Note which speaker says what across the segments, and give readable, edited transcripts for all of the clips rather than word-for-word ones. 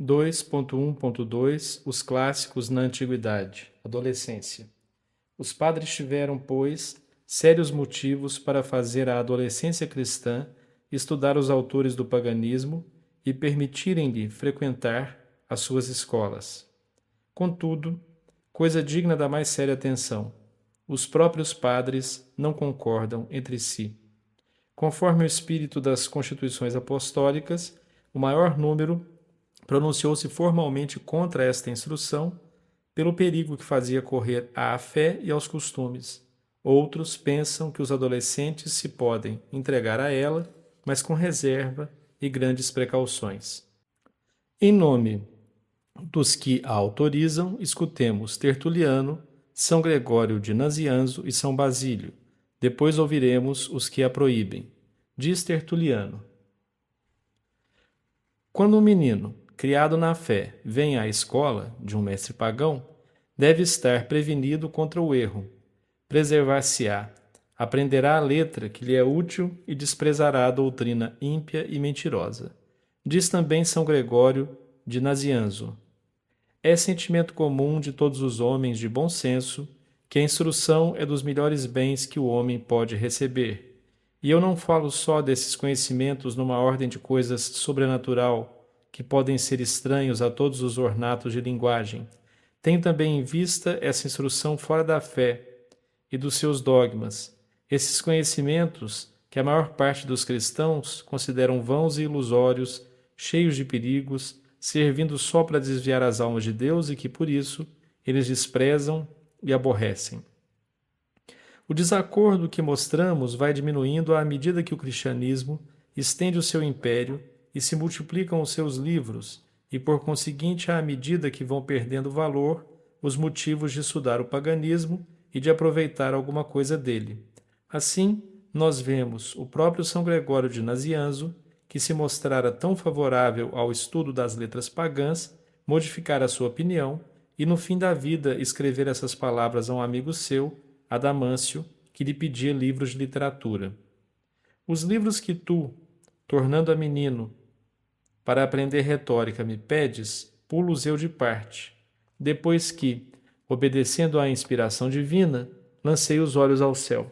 Speaker 1: 2.1.2 Os clássicos na antiguidade. Adolescência. Os padres tiveram, pois, sérios motivos para fazer à adolescência cristã estudar os autores do paganismo e permitirem-lhe frequentar as suas escolas. Contudo, coisa digna da mais séria atenção, os próprios padres não concordam entre si. Conforme o espírito das constituições apostólicas, o maior número pronunciou-se formalmente contra esta instrução, pelo perigo que fazia correr à fé e aos costumes. Outros pensam que os adolescentes se podem entregar a ela, mas com reserva e grandes precauções. Em nome dos que a autorizam, escutemos Tertuliano, São Gregório de Nazianzo e São Basílio. Depois ouviremos os que a proíbem. Diz Tertuliano: quando um menino, criado na fé, vem à escola de um mestre pagão, deve estar prevenido contra o erro, preservar-se-á, aprenderá a letra que lhe é útil e desprezará a doutrina ímpia e mentirosa. Diz também São Gregório de Nazianzo: é sentimento comum de todos os homens de bom senso que a instrução é dos melhores bens que o homem pode receber. E eu não falo só desses conhecimentos numa ordem de coisas sobrenatural, que podem ser estranhos a todos os ornatos de linguagem. Tenho também em vista essa instrução fora da fé e dos seus dogmas, esses conhecimentos que a maior parte dos cristãos consideram vãos e ilusórios, cheios de perigos, servindo só para desviar as almas de Deus e que, por isso, eles desprezam e aborrecem. O desacordo que mostramos vai diminuindo à medida que o cristianismo estende o seu império e se multiplicam os seus livros, e por conseguinte, à medida que vão perdendo valor os motivos de estudar o paganismo e de aproveitar alguma coisa dele. Assim, nós vemos o próprio São Gregório de Nazianzo, que se mostrara tão favorável ao estudo das letras pagãs, modificar a sua opinião e, no fim da vida, escrever essas palavras a um amigo seu, Adamâncio, que lhe pedia livros de literatura. Os livros que tu, tornando-a menino, para aprender retórica me pedes, pulo-os eu de parte, depois que, obedecendo à inspiração divina, lancei os olhos ao céu.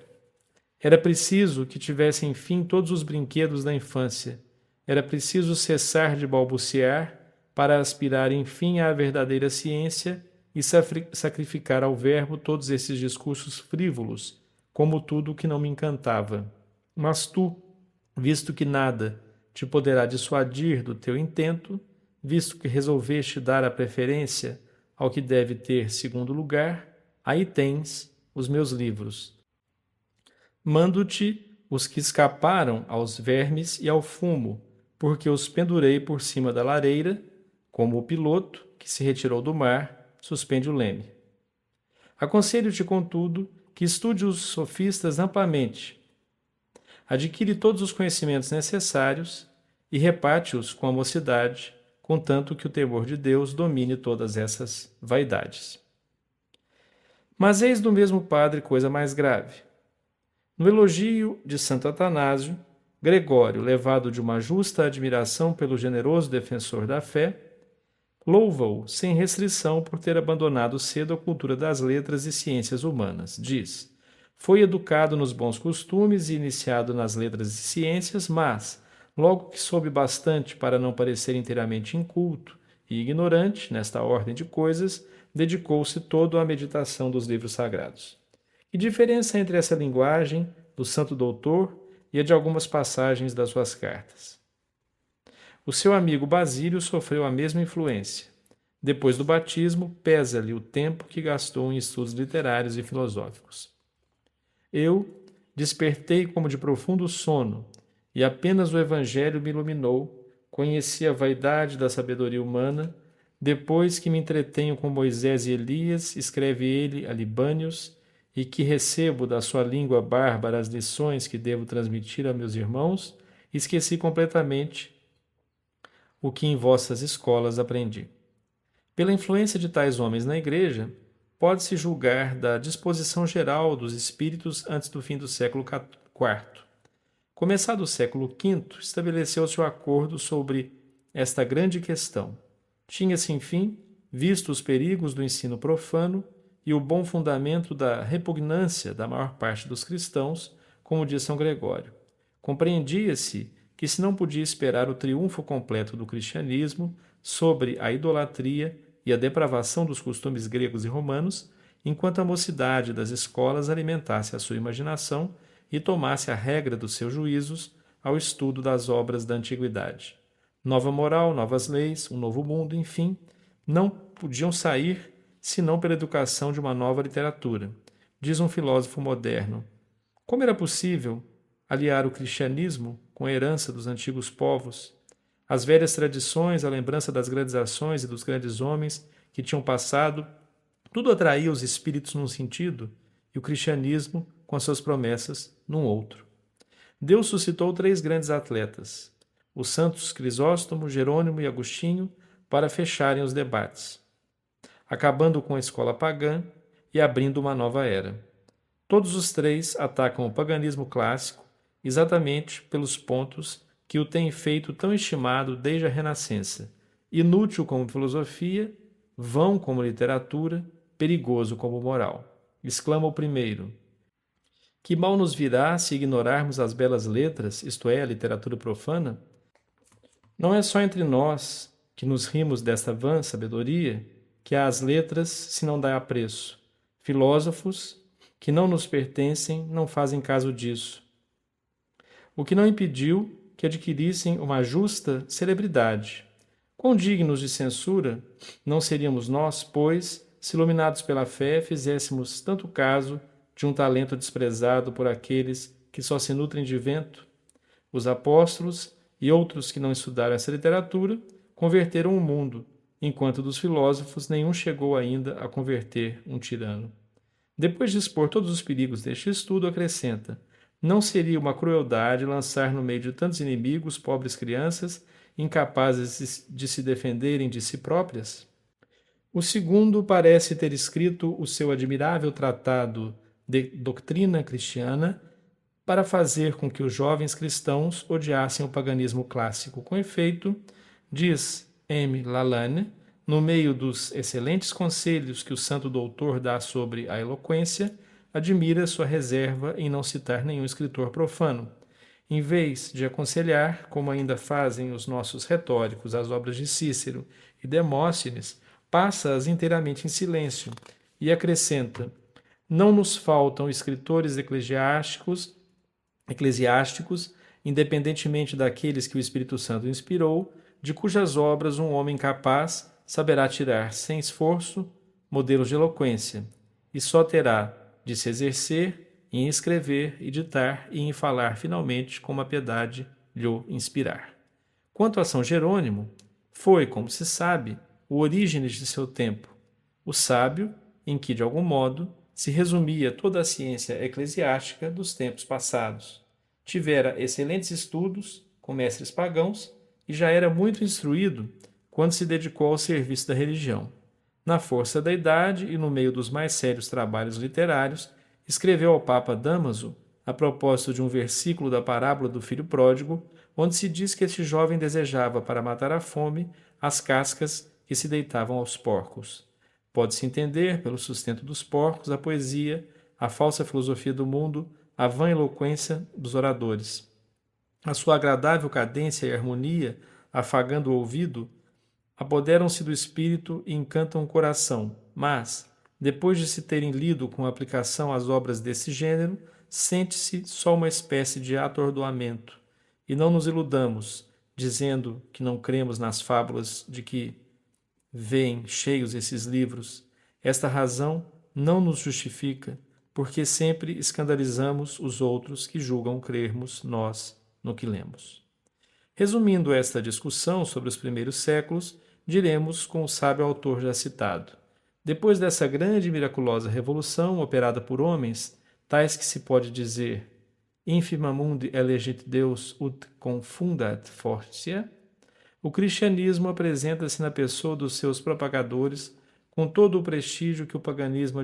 Speaker 1: Era preciso que tivesse, enfim, todos os brinquedos da infância. Era preciso cessar de balbuciar para aspirar, enfim, à verdadeira ciência e sacrificar ao verbo todos esses discursos frívolos, como tudo o que não me encantava. Mas tu, visto que nada te poderá dissuadir do teu intento, visto que resolveste dar a preferência ao que deve ter segundo lugar, aí tens os meus livros. Mando-te os que escaparam aos vermes e ao fumo, porque os pendurei por cima da lareira, como o piloto, que se retirou do mar, suspende o leme. Aconselho-te, contudo, que estude os sofistas amplamente. Adquire todos os conhecimentos necessários e reparte-os com a mocidade, contanto que o temor de Deus domine todas essas vaidades. Mas eis do mesmo padre coisa mais grave. No elogio de Santo Atanásio, Gregório, levado de uma justa admiração pelo generoso defensor da fé, louva-o sem restrição por ter abandonado cedo a cultura das letras e ciências humanas. Diz: foi educado nos bons costumes e iniciado nas letras e ciências, mas, logo que soube bastante para não parecer inteiramente inculto e ignorante nesta ordem de coisas, dedicou-se todo à meditação dos livros sagrados. Que diferença entre essa linguagem do santo doutor e a de algumas passagens das suas cartas? O seu amigo Basílio sofreu a mesma influência. Depois do batismo, pesa-lhe o tempo que gastou em estudos literários e filosóficos. Eu despertei como de profundo sono, e apenas o Evangelho me iluminou, conheci a vaidade da sabedoria humana, depois que me entretenho com Moisés e Elias, escreve ele a Libânios, e que recebo da sua língua bárbara as lições que devo transmitir a meus irmãos, esqueci completamente o que em vossas escolas aprendi. Pela influência de tais homens na Igreja, pode-se julgar da disposição geral dos espíritos antes do fim do século IV. Começado o século V, estabeleceu-se o acordo sobre esta grande questão. Tinha-se, enfim, visto os perigos do ensino profano e o bom fundamento da repugnância da maior parte dos cristãos, como diz São Gregório. Compreendia-se que se não podia esperar o triunfo completo do cristianismo sobre a idolatria e a depravação dos costumes gregos e romanos, enquanto a mocidade das escolas alimentasse a sua imaginação e tomasse a regra dos seus juízos ao estudo das obras da antiguidade. Nova moral, novas leis, um novo mundo, enfim, não podiam sair senão pela educação de uma nova literatura. Diz um filósofo moderno: como era possível aliar o cristianismo com a herança dos antigos povos, as velhas tradições, a lembrança das grandes ações e dos grandes homens que tinham passado, tudo atraía os espíritos num sentido e o cristianismo, com as suas promessas, num outro. Deus suscitou 3 grandes atletas, os santos Crisóstomo, Jerônimo e Agostinho, para fecharem os debates, acabando com a escola pagã e abrindo uma nova era. Todos os 3 atacam o paganismo clássico exatamente pelos pontos que o têm feito tão estimado desde a Renascença: inútil como filosofia, vão como literatura, perigoso como moral. Exclama o primeiro: que mal nos virá se ignorarmos as belas letras, isto é, a literatura profana? Não é só entre nós, que nos rimos desta vã sabedoria, que às letras se não dá apreço. Filósofos, que não nos pertencem, não fazem caso disso. O que não impediu que adquirissem uma justa celebridade. Quão dignos de censura não seríamos nós, pois, se iluminados pela fé, fizéssemos tanto caso de um talento desprezado por aqueles que só se nutrem de vento? Os apóstolos e outros que não estudaram essa literatura converteram o mundo, enquanto dos filósofos nenhum chegou ainda a converter um tirano. Depois de expor todos os perigos deste estudo, acrescenta: não seria uma crueldade lançar no meio de tantos inimigos pobres crianças, incapazes de se defenderem de si próprias? O segundo parece ter escrito o seu admirável tratado de doutrina cristiana para fazer com que os jovens cristãos odiassem o paganismo clássico. Com efeito, diz M. Lalande, no meio dos excelentes conselhos que o santo doutor dá sobre a eloquência, admira sua reserva em não citar nenhum escritor profano. Em vez de aconselhar, como ainda fazem os nossos retóricos, as obras de Cícero e Demóstenes, passa-as inteiramente em silêncio e acrescenta: não nos faltam escritores eclesiásticos, independentemente daqueles que o Espírito Santo inspirou, de cujas obras um homem capaz saberá tirar, sem esforço, modelos de eloquência, e só terá de se exercer em escrever e ditar e em falar finalmente como a piedade lhe inspirar. Quanto a São Jerônimo, foi, como se sabe, o Orígenes de seu tempo, o sábio em que, de algum modo, se resumia toda a ciência eclesiástica dos tempos passados. Tivera excelentes estudos com mestres pagãos e já era muito instruído quando se dedicou ao serviço da religião. Na força da idade e no meio dos mais sérios trabalhos literários, escreveu ao Papa Dámaso, a propósito de um versículo da parábola do filho pródigo, onde se diz que este jovem desejava, para matar a fome, as cascas que se deitavam aos porcos. Pode-se entender, pelo sustento dos porcos, a poesia, a falsa filosofia do mundo, a vã eloquência dos oradores. A sua agradável cadência e harmonia, afagando o ouvido, apoderam-se do espírito e encantam o coração, mas, depois de se terem lido com aplicação as obras desse gênero, sente-se só uma espécie de atordoamento. E não nos iludamos, dizendo que não cremos nas fábulas de que vêm cheios esses livros. Esta razão não nos justifica, porque sempre escandalizamos os outros que julgam crermos nós no que lemos. Resumindo esta discussão sobre os primeiros séculos, diremos com o sábio autor já citado: depois dessa grande e miraculosa revolução operada por homens, tais que se pode dizer infima mundi elegit Deus ut confundat fortia, o cristianismo apresenta-se na pessoa dos seus propagadores com todo o prestígio que o paganismo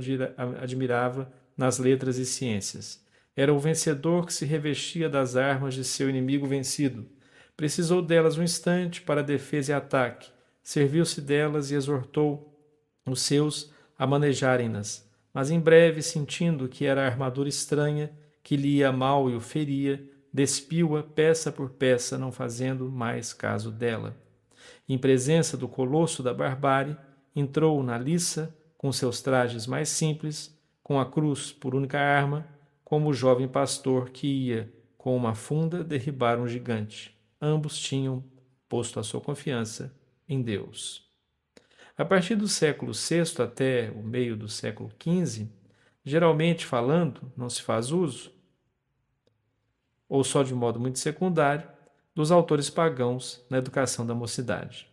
Speaker 1: admirava nas letras e ciências. Era o vencedor que se revestia das armas de seu inimigo vencido. Precisou delas um instante para defesa e ataque, serviu-se delas e exortou os seus a manejarem-nas. Mas em breve, sentindo que era a armadura estranha, que lhe ia mal e o feria, despiu-a peça por peça, não fazendo mais caso dela. Em presença do colosso da barbárie, entrou na liça, com seus trajes mais simples, com a cruz por única arma, como o jovem pastor que ia, com uma funda, derribar um gigante. Ambos tinham posto a sua confiança em Deus. A partir do século VI até o meio do século XV, geralmente falando, não se faz uso, ou só de modo muito secundário, dos autores pagãos na educação da mocidade.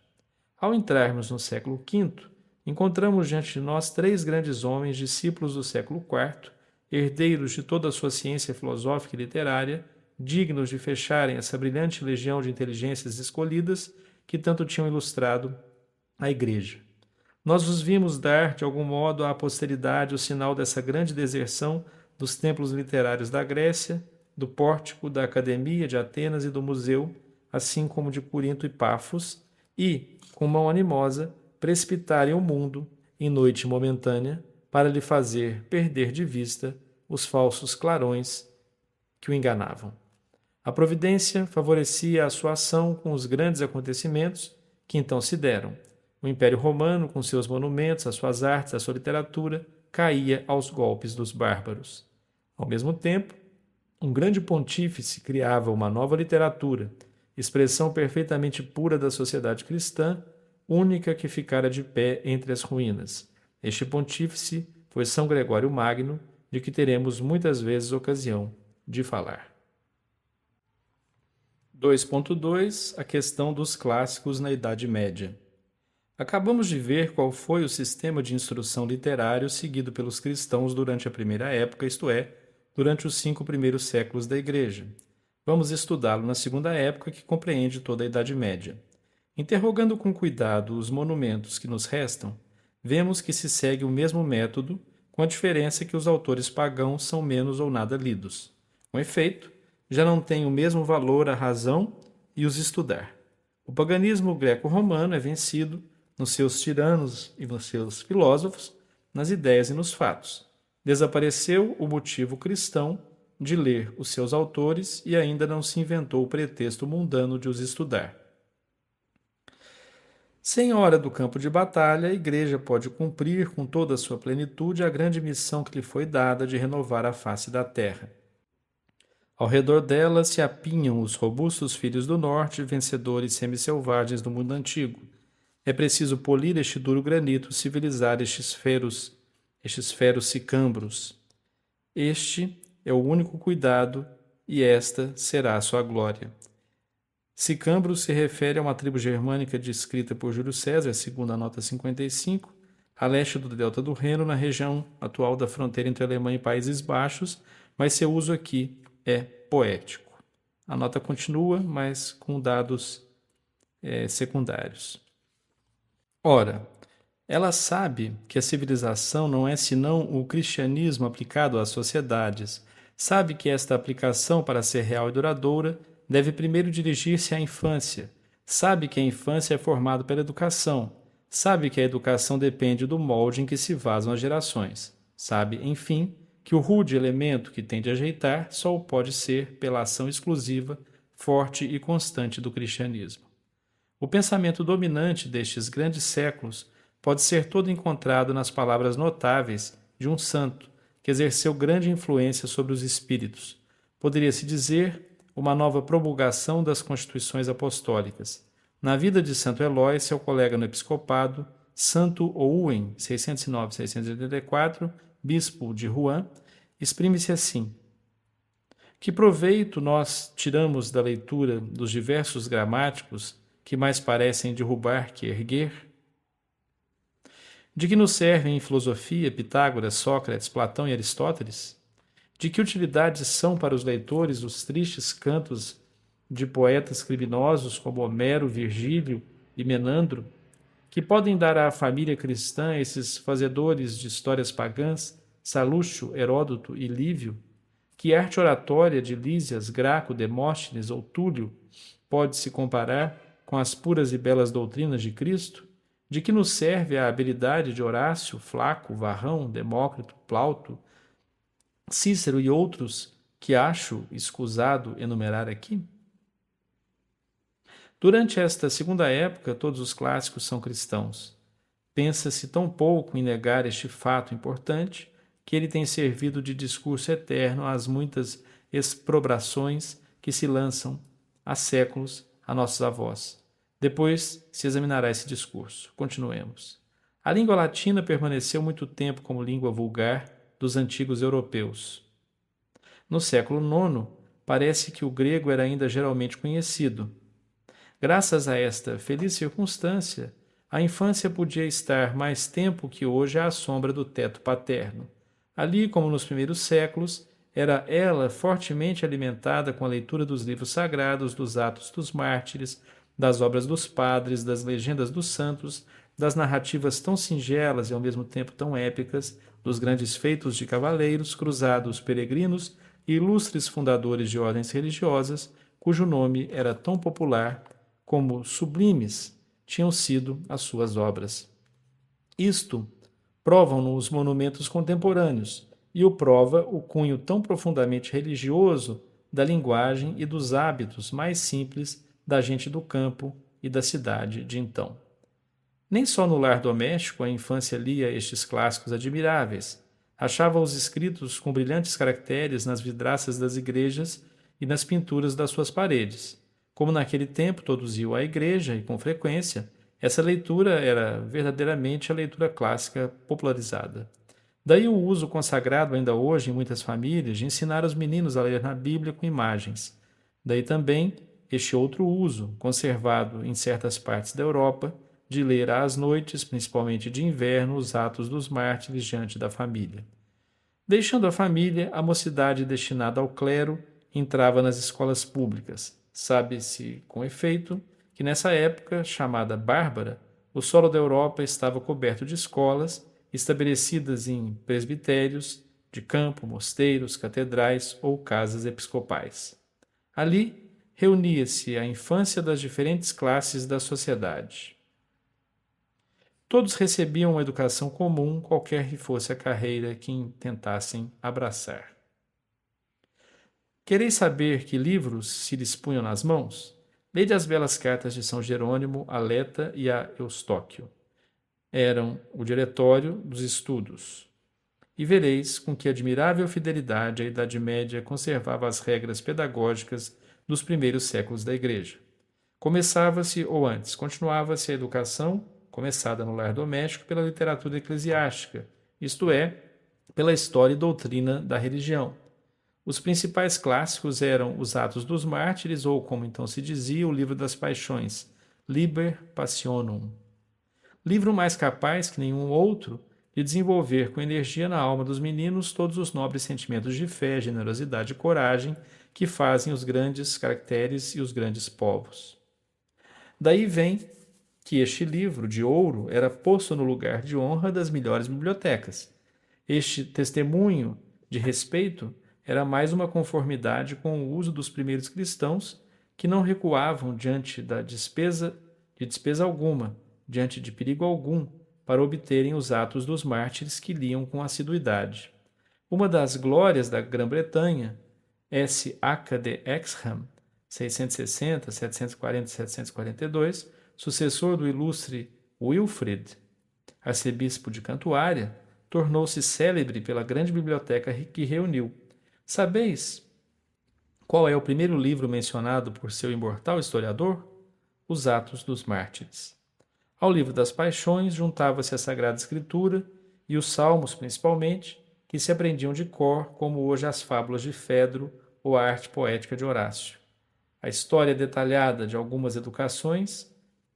Speaker 1: Ao entrarmos no século V, encontramos diante de nós três grandes homens, discípulos do século IV, herdeiros de toda a sua ciência filosófica e literária, dignos de fecharem essa brilhante legião de inteligências escolhidas que tanto tinham ilustrado a Igreja. Nós os vimos dar, de algum modo, à posteridade o sinal dessa grande deserção dos templos literários da Grécia, do pórtico, da Academia de Atenas e do Museu, assim como de Corinto e Pafos, e, com mão animosa, precipitarem o mundo, em noite momentânea, para lhe fazer perder de vista os falsos clarões que o enganavam. A providência favorecia a sua ação com os grandes acontecimentos que então se deram. O Império Romano, com seus monumentos, as suas artes, a sua literatura, caía aos golpes dos bárbaros. Ao mesmo tempo, um grande pontífice criava uma nova literatura, expressão perfeitamente pura da sociedade cristã, única que ficara de pé entre as ruínas. Este pontífice foi São Gregório Magno, de que teremos muitas vezes ocasião de falar. 2.2 A questão dos clássicos na Idade Média. Acabamos de ver qual foi o sistema de instrução literário seguido pelos cristãos durante a primeira época, isto é, durante os 5 primeiros séculos da Igreja. Vamos estudá-lo na segunda época, que compreende toda a Idade Média. Interrogando com cuidado os monumentos que nos restam, vemos que se segue o mesmo método, com a diferença que os autores pagãos são menos ou nada lidos. Com efeito, já não tem o mesmo valor a razão e os estudar. O paganismo greco-romano é vencido nos seus tiranos e nos seus filósofos, nas ideias e nos fatos. Desapareceu o motivo cristão de ler os seus autores e ainda não se inventou o pretexto mundano de os estudar. Sem hora do campo de batalha, a Igreja pode cumprir com toda a sua plenitude a grande missão que lhe foi dada de renovar a face da terra. Ao redor dela se apinham os robustos filhos do norte, vencedores semi-selvagens do mundo antigo. É preciso polir este duro granito, civilizar estes feros sicambros. Este é o único cuidado e esta será a sua glória. Sicambros se refere a uma tribo germânica descrita por Júlio César, segundo a nota 55, a leste do delta do Reno, na região atual da fronteira entre Alemanha e Países Baixos, mas seu uso aqui é poético. A nota continua, mas com dados secundários. Ora, ela sabe que a civilização não é senão o cristianismo aplicado às sociedades. Sabe que esta aplicação, para ser real e duradoura, deve primeiro dirigir-se à infância. Sabe que a infância é formada pela educação. Sabe que a educação depende do molde em que se vazam as gerações. Sabe, enfim, que o rude elemento que tem de ajeitar só o pode ser pela ação exclusiva, forte e constante do cristianismo. O pensamento dominante destes grandes séculos pode ser todo encontrado nas palavras notáveis de um santo que exerceu grande influência sobre os espíritos. Poderia-se dizer uma nova promulgação das constituições apostólicas. Na vida de Santo Elói, seu colega no episcopado, Santo Owen, 609-684, bispo de Rouen, exprime-se assim: que proveito nós tiramos da leitura dos diversos gramáticos que mais parecem derrubar que erguer? De que nos servem em filosofia Pitágoras, Sócrates, Platão e Aristóteles? De que utilidade são para os leitores os tristes cantos de poetas criminosos como Homero, Virgílio e Menandro, que podem dar à família cristã esses fazedores de histórias pagãs, Salúcio, Heródoto e Lívio? Que arte oratória de Lísias, Graco, Demóstenes ou Túlio pode se comparar com as puras e belas doutrinas de Cristo? De que nos serve a habilidade de Horácio, Flaco, Varrão, Demócrito, Plauto, Cícero e outros que acho escusado enumerar aqui? Durante esta segunda época, todos os clássicos são cristãos. Pensa-se tão pouco em negar este fato importante que ele tem servido de discurso eterno às muitas exprobrações que se lançam há séculos a nossos avós. Depois se examinará esse discurso. Continuemos. A língua latina permaneceu muito tempo como língua vulgar dos antigos europeus. No século IX, parece que o grego era ainda geralmente conhecido. Graças a esta feliz circunstância, a infância podia estar mais tempo que hoje à sombra do teto paterno. Ali, como nos primeiros séculos, era ela fortemente alimentada com a leitura dos livros sagrados, dos Atos dos Mártires, das obras dos padres, das legendas dos santos, das narrativas tão singelas e ao mesmo tempo tão épicas, dos grandes feitos de cavaleiros, cruzados, peregrinos e ilustres fundadores de ordens religiosas, cujo nome era tão popular como sublimes tinham sido as suas obras. Isto provam-no os monumentos contemporâneos, e o prova o cunho tão profundamente religioso da linguagem e dos hábitos mais simples da gente do campo e da cidade de então. Nem só no lar doméstico a infância lia estes clássicos admiráveis. Achava-os escritos com brilhantes caracteres nas vidraças das igrejas e nas pinturas das suas paredes. Como naquele tempo todos iam à igreja e com frequência, essa leitura era verdadeiramente a leitura clássica popularizada. Daí o uso consagrado ainda hoje em muitas famílias de ensinar os meninos a ler na Bíblia com imagens. Daí também este outro uso, conservado em certas partes da Europa, de ler às noites, principalmente de inverno, os Atos dos Mártires diante da família. Deixando a família, a mocidade destinada ao clero entrava nas escolas públicas. Sabe-se, com efeito, que nessa época, chamada bárbara, o solo da Europa estava coberto de escolas, estabelecidas em presbitérios, de campo, mosteiros, catedrais ou casas episcopais. Ali reunia-se a infância das diferentes classes da sociedade. Todos recebiam uma educação comum, qualquer que fosse a carreira que tentassem abraçar. Quereis saber que livros se lhes punham nas mãos? Lede as belas cartas de São Jerônimo a Leta e a Eustóquio. Eram o diretório dos estudos. E vereis com que admirável fidelidade a Idade Média conservava as regras pedagógicas dos primeiros séculos da Igreja. Começava-se, ou antes, continuava-se a educação, começada no lar doméstico, pela literatura eclesiástica, isto é, pela história e doutrina da religião. Os principais clássicos eram os Atos dos Mártires, ou, como então se dizia, o Livro das Paixões, Liber Passionum. Livro mais capaz que nenhum outro de desenvolver com energia na alma dos meninos todos os nobres sentimentos de fé, generosidade e coragem que fazem os grandes caracteres e os grandes povos. Daí vem que este livro de ouro era posto no lugar de honra das melhores bibliotecas. Este testemunho de respeito era mais uma conformidade com o uso dos primeiros cristãos que não recuavam diante de despesa alguma, diante de perigo algum, para obterem os Atos dos Mártires que liam com assiduidade. Uma das glórias da Grã-Bretanha, S. Aca de Exham, 660, 740 e 742, sucessor do ilustre Wilfrid, arcebispo de Cantuária, tornou-se célebre pela grande biblioteca que reuniu. Sabeis qual é o primeiro livro mencionado por seu imortal historiador? Os Atos dos Mártires. Ao livro das Paixões juntava-se a Sagrada Escritura e os Salmos, principalmente, que se aprendiam de cor, como hoje as fábulas de Fedro ou a arte poética de Horácio. A história detalhada de algumas educações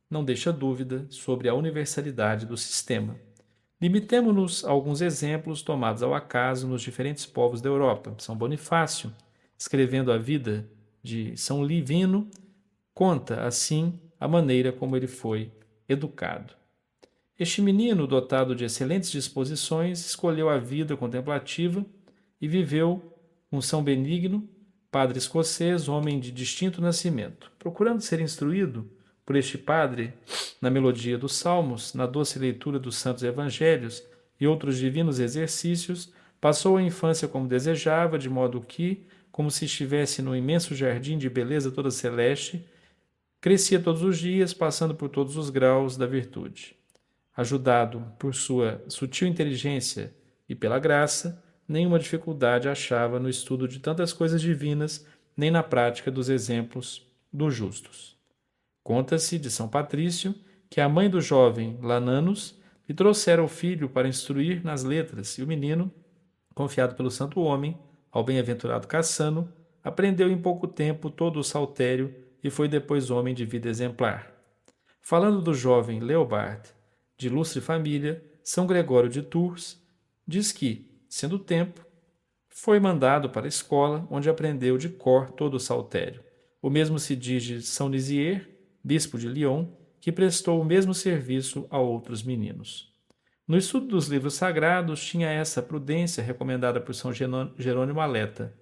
Speaker 1: não deixa dúvida sobre a universalidade do sistema. Limitemo-nos a alguns exemplos tomados ao acaso nos diferentes povos da Europa. São Bonifácio, escrevendo a vida de São Livino, conta, assim, a maneira como ele foi educado. Este menino, dotado de excelentes disposições, escolheu a vida contemplativa e viveu com São Benigno, padre escocês, homem de distinto nascimento. Procurando ser instruído, por este padre na melodia dos salmos, na doce leitura dos santos evangelhos e outros divinos exercícios, passou a infância como desejava, de modo que, como se estivesse num imenso jardim de beleza toda celeste, crescia todos os dias, passando por todos os graus da virtude. Ajudado por sua sutil inteligência e pela graça, nenhuma dificuldade achava no estudo de tantas coisas divinas, nem na prática dos exemplos dos justos. Conta-se de São Patrício que a mãe do jovem Lananos lhe trouxera o filho para instruir nas letras, e o menino, confiado pelo santo homem ao bem-aventurado Cassano, aprendeu em pouco tempo todo o saltério e foi depois homem de vida exemplar. Falando do jovem Leobard, de ilustre família, São Gregório de Tours, diz que, sendo tempo, foi mandado para a escola, onde aprendeu de cor todo o saltério. O mesmo se diz de São Nizier, bispo de Lyon, que prestou o mesmo serviço a outros meninos. No estudo dos livros sagrados, tinha essa prudência recomendada por São Jerônimo Aleta.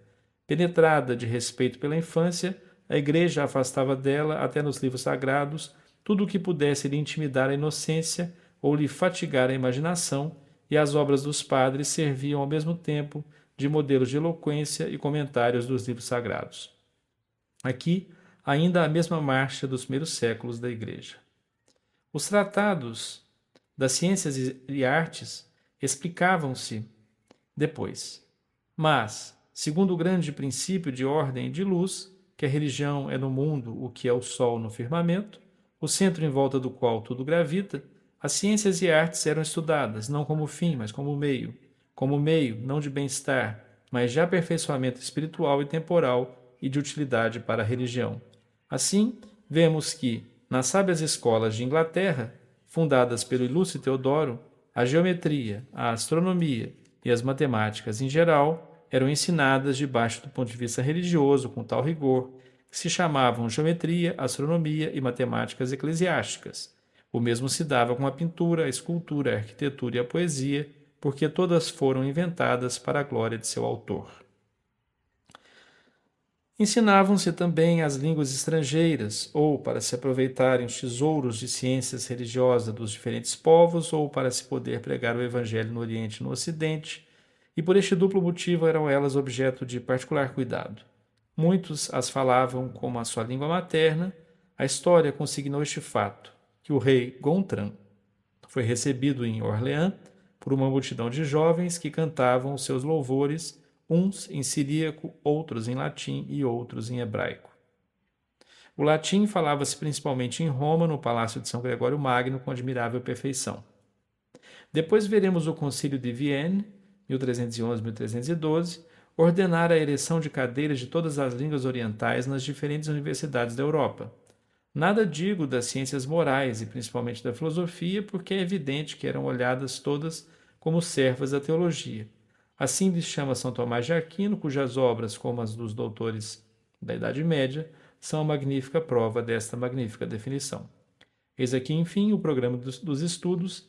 Speaker 1: Penetrada de respeito pela infância, a Igreja afastava dela, até nos livros sagrados, tudo o que pudesse lhe intimidar a inocência ou lhe fatigar a imaginação, e as obras dos padres serviam ao mesmo tempo de modelos de eloquência e comentários dos livros sagrados. Aqui, ainda a mesma marcha dos primeiros séculos da Igreja. Os tratados das ciências e artes explicavam-se depois, mas, segundo o grande princípio de ordem e de luz, que a religião é no mundo o que é o sol no firmamento, o centro em volta do qual tudo gravita, as ciências e artes eram estudadas, não como fim, mas como meio, não de bem-estar, mas de aperfeiçoamento espiritual e temporal e de utilidade para a religião. Assim, vemos que, nas sábias escolas de Inglaterra, fundadas pelo ilustre Teodoro, a geometria, a astronomia e as matemáticas em geral eram ensinadas debaixo do ponto de vista religioso com tal rigor que se chamavam geometria, astronomia e matemáticas eclesiásticas. O mesmo se dava com a pintura, a escultura, a arquitetura e a poesia, porque todas foram inventadas para a glória de seu autor. Ensinavam-se também as línguas estrangeiras, ou para se aproveitarem os tesouros de ciências religiosas dos diferentes povos, ou para se poder pregar o Evangelho no Oriente e no Ocidente, e por este duplo motivo eram elas objeto de particular cuidado. Muitos as falavam como a sua língua materna. A história consignou este fato, que o rei Gontran foi recebido em Orleans por uma multidão de jovens que cantavam os seus louvores, uns em siríaco, outros em latim e outros em hebraico. O latim falava-se principalmente em Roma, no palácio de São Gregório Magno, com admirável perfeição. Depois veremos o Concílio de Vienne, 1311-1312, ordenar a ereção de cadeiras de todas as línguas orientais nas diferentes universidades da Europa. Nada digo das ciências morais e principalmente da filosofia, porque é evidente que eram olhadas todas como servas da teologia. Assim lhes chama São Tomás de Aquino, cujas obras, como as dos doutores da Idade Média, são a magnífica prova desta magnífica definição. Eis aqui, enfim, o programa dos estudos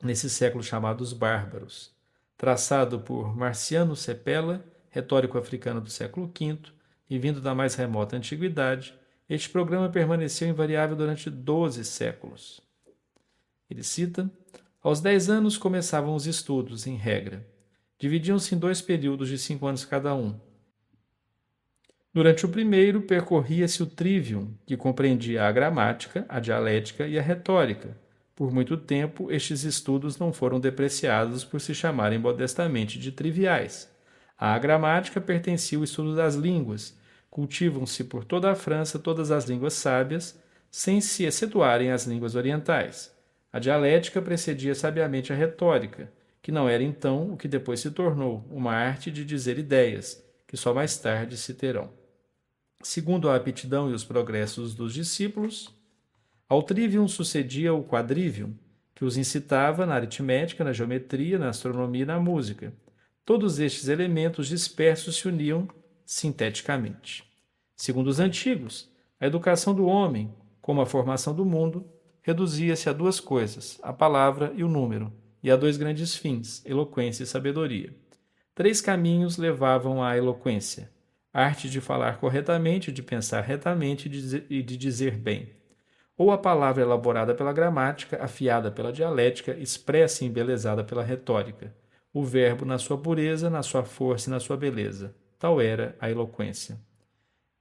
Speaker 1: nesse século chamado os Bárbaros, traçado por Marciano Sepela, retórico africano do século V, e vindo da mais remota antiguidade. Este programa permaneceu invariável durante 12 séculos. Ele cita: aos 10 anos começavam os estudos, em regra. Dividiam-se em 2 períodos de 5 anos cada um. Durante o primeiro, percorria-se o trivium, que compreendia a gramática, a dialética e a retórica. Por muito tempo, estes estudos não foram depreciados por se chamarem modestamente de triviais. À gramática pertencia o estudo das línguas. Cultivam-se por toda a França todas as línguas sábias, sem se excetuarem as línguas orientais. A dialética precedia sabiamente a retórica, que não era então o que depois se tornou, uma arte de dizer ideias, que só mais tarde se terão. Segundo a aptidão e os progressos dos discípulos, ao trivium sucedia o quadrivium, que os incitava na aritmética, na geometria, na astronomia e na música. Todos estes elementos dispersos se uniam sinteticamente. Segundo os antigos, a educação do homem, como a formação do mundo, reduzia-se a 2 coisas, a palavra e o número, e a 2 grandes fins, eloquência e sabedoria. 3 caminhos levavam à eloquência: a arte de falar corretamente, de pensar retamente e de dizer bem. ou a palavra elaborada pela gramática, afiada pela dialética, expressa e embelezada pela retórica, o verbo na sua pureza, na sua força e na sua beleza. Tal era a eloquência.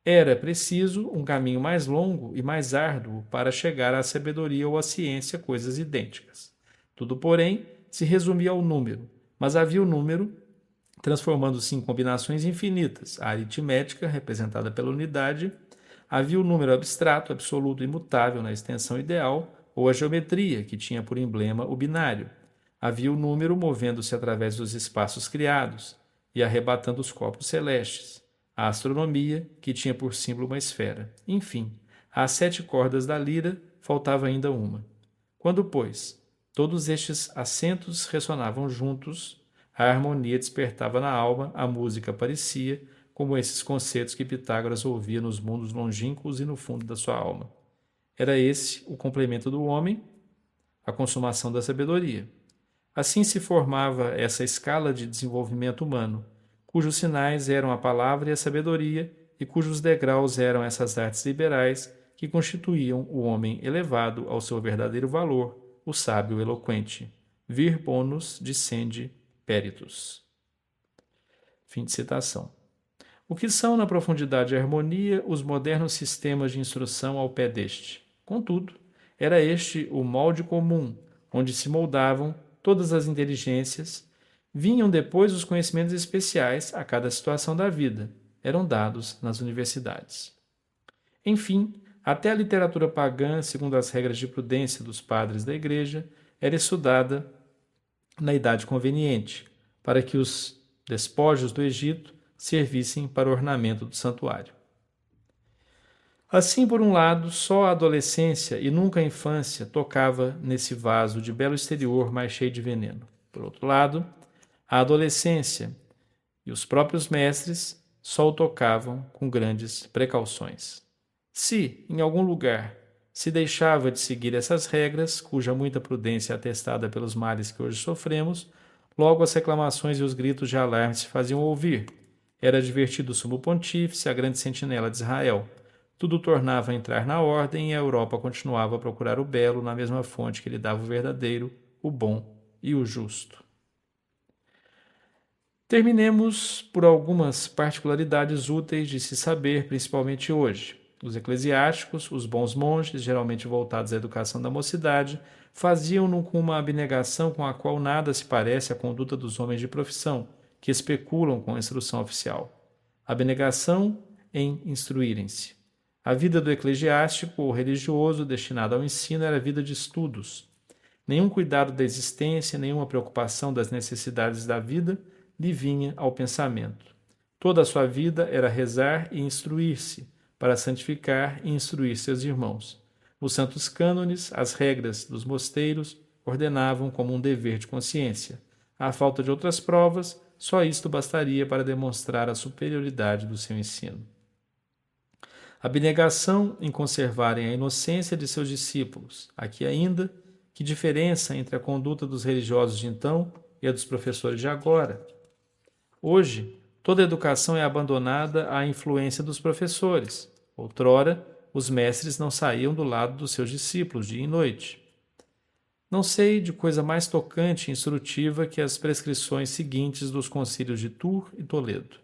Speaker 1: Era preciso um caminho mais longo e mais árduo para chegar à sabedoria ou à ciência, coisas idênticas. Tudo, porém, se resumia ao número, mas havia o número transformando-se em combinações infinitas. A aritmética, representada pela unidade, havia o número abstrato, absoluto e imutável na extensão ideal, ou a geometria, que tinha por emblema o binário. Havia o número movendo-se através dos espaços criados e arrebatando os corpos celestes. A astronomia, que tinha por símbolo uma esfera. Enfim, às 7 cordas da lira faltava ainda uma. Quando, pois, todos estes acentos ressonavam juntos, a harmonia despertava na alma, a música aparecia, como esses conceitos que Pitágoras ouvia nos mundos longínquos e no fundo da sua alma. Era esse o complemento do homem, a consumação da sabedoria. Assim se formava essa escala de desenvolvimento humano, cujos sinais eram a palavra e a sabedoria, e cujos degraus eram essas artes liberais que constituíam o homem elevado ao seu verdadeiro valor, o sábio eloquente. Vir bonus discendi peritus. Fim de citação. O que são, na profundidade e harmonia, os modernos sistemas de instrução ao pé deste? Contudo, era este o molde comum, onde se moldavam todas as inteligências, vinham depois os conhecimentos especiais a cada situação da vida, eram dados nas universidades. Enfim, até a literatura pagã, segundo as regras de prudência dos padres da Igreja, era estudada na idade conveniente, para que os despojos do Egito servissem para o ornamento do santuário. Assim, por um lado, só a adolescência e nunca a infância tocava nesse vaso de belo exterior mais cheio de veneno. Por outro lado, a adolescência e os próprios mestres só o tocavam com grandes precauções. Se, em algum lugar, se deixava de seguir essas regras, cuja muita prudência é atestada pelos males que hoje sofremos, logo as reclamações e os gritos de alarme se faziam ouvir. Era advertido o sumo pontífice, a grande sentinela de Israel. Tudo tornava a entrar na ordem e a Europa continuava a procurar o belo na mesma fonte que lhe dava o verdadeiro, o bom e o justo. Terminemos por algumas particularidades úteis de se saber, principalmente hoje. Os eclesiásticos, os bons monges, geralmente voltados à educação da mocidade, faziam-no com uma abnegação com a qual nada se parece à conduta dos homens de profissão, que especulam com a instrução oficial. Abnegação em instruírem-se. A vida do eclesiástico ou religioso destinado ao ensino era vida de estudos. Nenhum cuidado da existência, nenhuma preocupação das necessidades da vida lhe vinha ao pensamento. Toda a sua vida era rezar e instruir-se, para santificar e instruir seus irmãos. Os santos cânones, as regras dos mosteiros, ordenavam como um dever de consciência. À falta de outras provas, só isto bastaria para demonstrar a superioridade do seu ensino. Abnegação em conservarem a inocência de seus discípulos. Aqui ainda, que diferença entre a conduta dos religiosos de então e a dos professores de agora. Hoje, toda educação é abandonada à influência dos professores. Outrora, os mestres não saíam do lado dos seus discípulos dia e noite. Não sei de coisa mais tocante e instrutiva que as prescrições seguintes dos concílios de Tours e Toledo.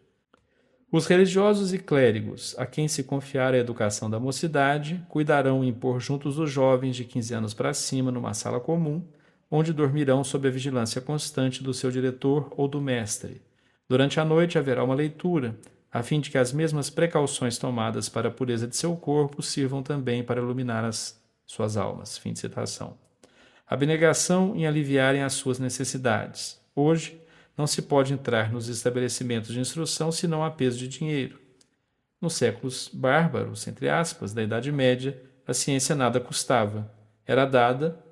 Speaker 1: Os religiosos e clérigos, a quem se confiar a educação da mocidade, cuidarão em pôr juntos os jovens de 15 anos para cima numa sala comum, onde dormirão sob a vigilância constante do seu diretor ou do mestre. Durante a noite haverá uma leitura, a fim de que as mesmas precauções tomadas para a pureza de seu corpo sirvam também para iluminar as suas almas. Fim de citação. Abnegação em aliviarem as suas necessidades. Hoje, não se pode entrar nos estabelecimentos de instrução senão a peso de dinheiro. Nos séculos bárbaros, entre aspas, da Idade Média, a ciência nada custava. Era dada,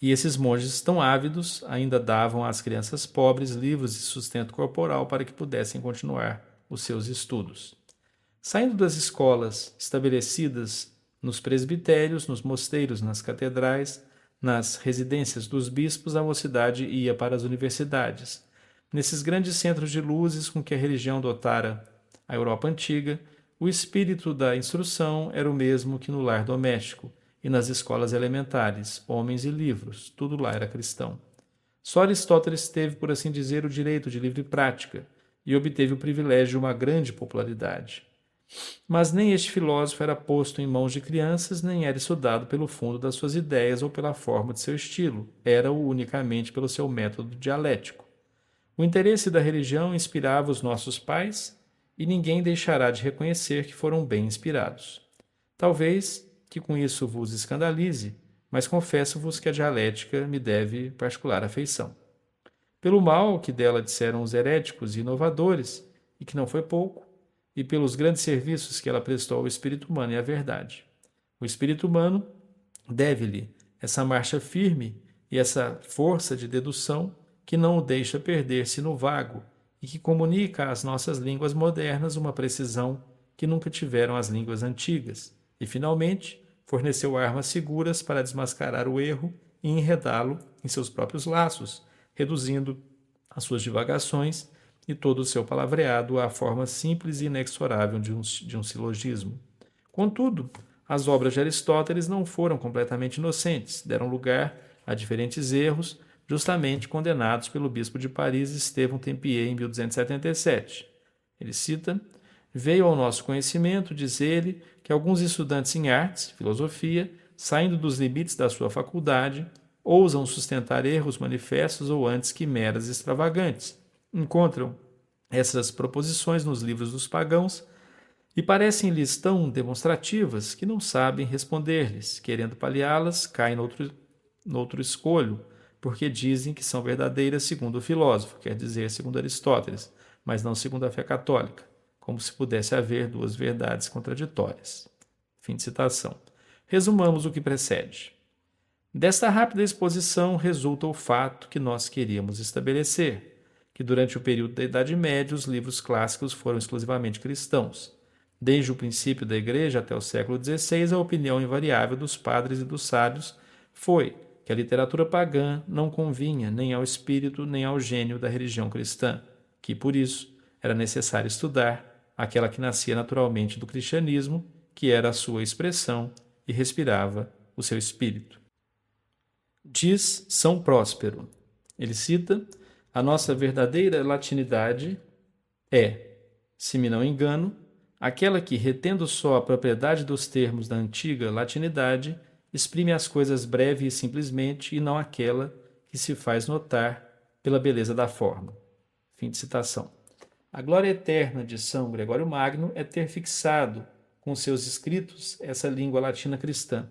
Speaker 1: e esses monges tão ávidos ainda davam às crianças pobres livros de sustento corporal para que pudessem continuar os seus estudos. Saindo das escolas estabelecidas nos presbitérios, nos mosteiros, nas catedrais, nas residências dos bispos, a mocidade ia para as universidades. Nesses grandes centros de luzes com que a religião dotara a Europa antiga, O espírito da instrução era o mesmo que no lar doméstico e nas escolas elementares, homens e livros, tudo lá era cristão. Só Aristóteles teve, por assim dizer, o direito de livre prática e obteve o privilégio de uma grande popularidade. Mas nem este filósofo era posto em mãos de crianças, nem era estudado pelo fundo das suas ideias ou pela forma de seu estilo, era-o unicamente pelo seu método dialético. O interesse da religião inspirava os nossos pais e ninguém deixará de reconhecer que foram bem inspirados. Talvez que com isso vos escandalize, mas confesso-vos que a dialética me deve particular afeição. Pelo mal que dela disseram os heréticos e inovadores, e que não foi pouco, e pelos grandes serviços que ela prestou ao espírito humano e à verdade. O espírito humano deve-lhe essa marcha firme e essa força de dedução que não o deixa perder-se no vago e que comunica às nossas línguas modernas uma precisão que nunca tiveram as línguas antigas, e, finalmente, forneceu armas seguras para desmascarar o erro e enredá-lo em seus próprios laços, reduzindo as suas divagações e todo o seu palavreado à forma simples e inexorável de um silogismo. Contudo, as obras de Aristóteles não foram completamente inocentes, deram lugar a diferentes erros, justamente condenados pelo bispo de Paris, Estevão Tempier, em 1277. Ele cita: veio ao nosso conhecimento, diz ele, que alguns estudantes em artes, filosofia, saindo dos limites da sua faculdade, ousam sustentar erros manifestos ou antes quimeras extravagantes. Encontram essas proposições nos livros dos pagãos e parecem-lhes tão demonstrativas que não sabem responder-lhes. Querendo paliá-las, caem noutro escolho, porque dizem que são verdadeiras segundo o filósofo, quer dizer, segundo Aristóteles, mas não segundo a fé católica, como se pudesse haver duas verdades contraditórias. Fim de citação. Resumamos o que precede. Desta rápida exposição resulta o fato que nós queríamos estabelecer, que durante o período da Idade Média os livros clássicos foram exclusivamente cristãos. Desde o princípio da Igreja até o século XVI, a opinião invariável dos padres e dos sábios foi que a literatura pagã não convinha nem ao espírito nem ao gênio da religião cristã, que, por isso, era necessário estudar aquela que nascia naturalmente do cristianismo, que era a sua expressão e respirava o seu espírito. Diz São Próspero, ele cita: a nossa verdadeira latinidade é, se me não engano, aquela que, retendo só a propriedade dos termos da antiga latinidade, exprime as coisas breve e simplesmente, e não aquela que se faz notar pela beleza da forma. Fim de citação. A glória eterna de São Gregório Magno é ter fixado com seus escritos essa língua latina cristã,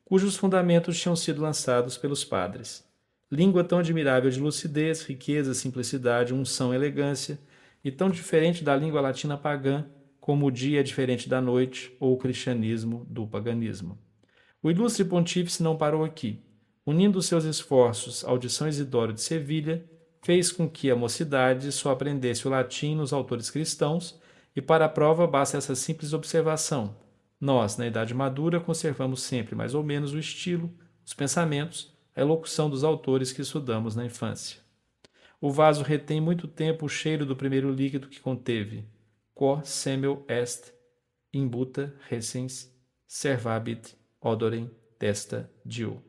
Speaker 1: cujos fundamentos tinham sido lançados pelos padres. Língua tão admirável de lucidez, riqueza, simplicidade, unção, elegância, e tão diferente da língua latina pagã como o dia é diferente da noite ou o cristianismo do paganismo. O ilustre pontífice não parou aqui. Unindo seus esforços ao de São Isidoro de Sevilha, fez com que a mocidade só aprendesse o latim nos autores cristãos, e para a prova basta essa simples observação: nós, na idade madura, conservamos sempre mais ou menos o estilo, os pensamentos, a elocução dos autores que estudamos na infância. O vaso retém muito tempo o cheiro do primeiro líquido que conteve. Quo semel est imbuta recens servabit odorem testa diu.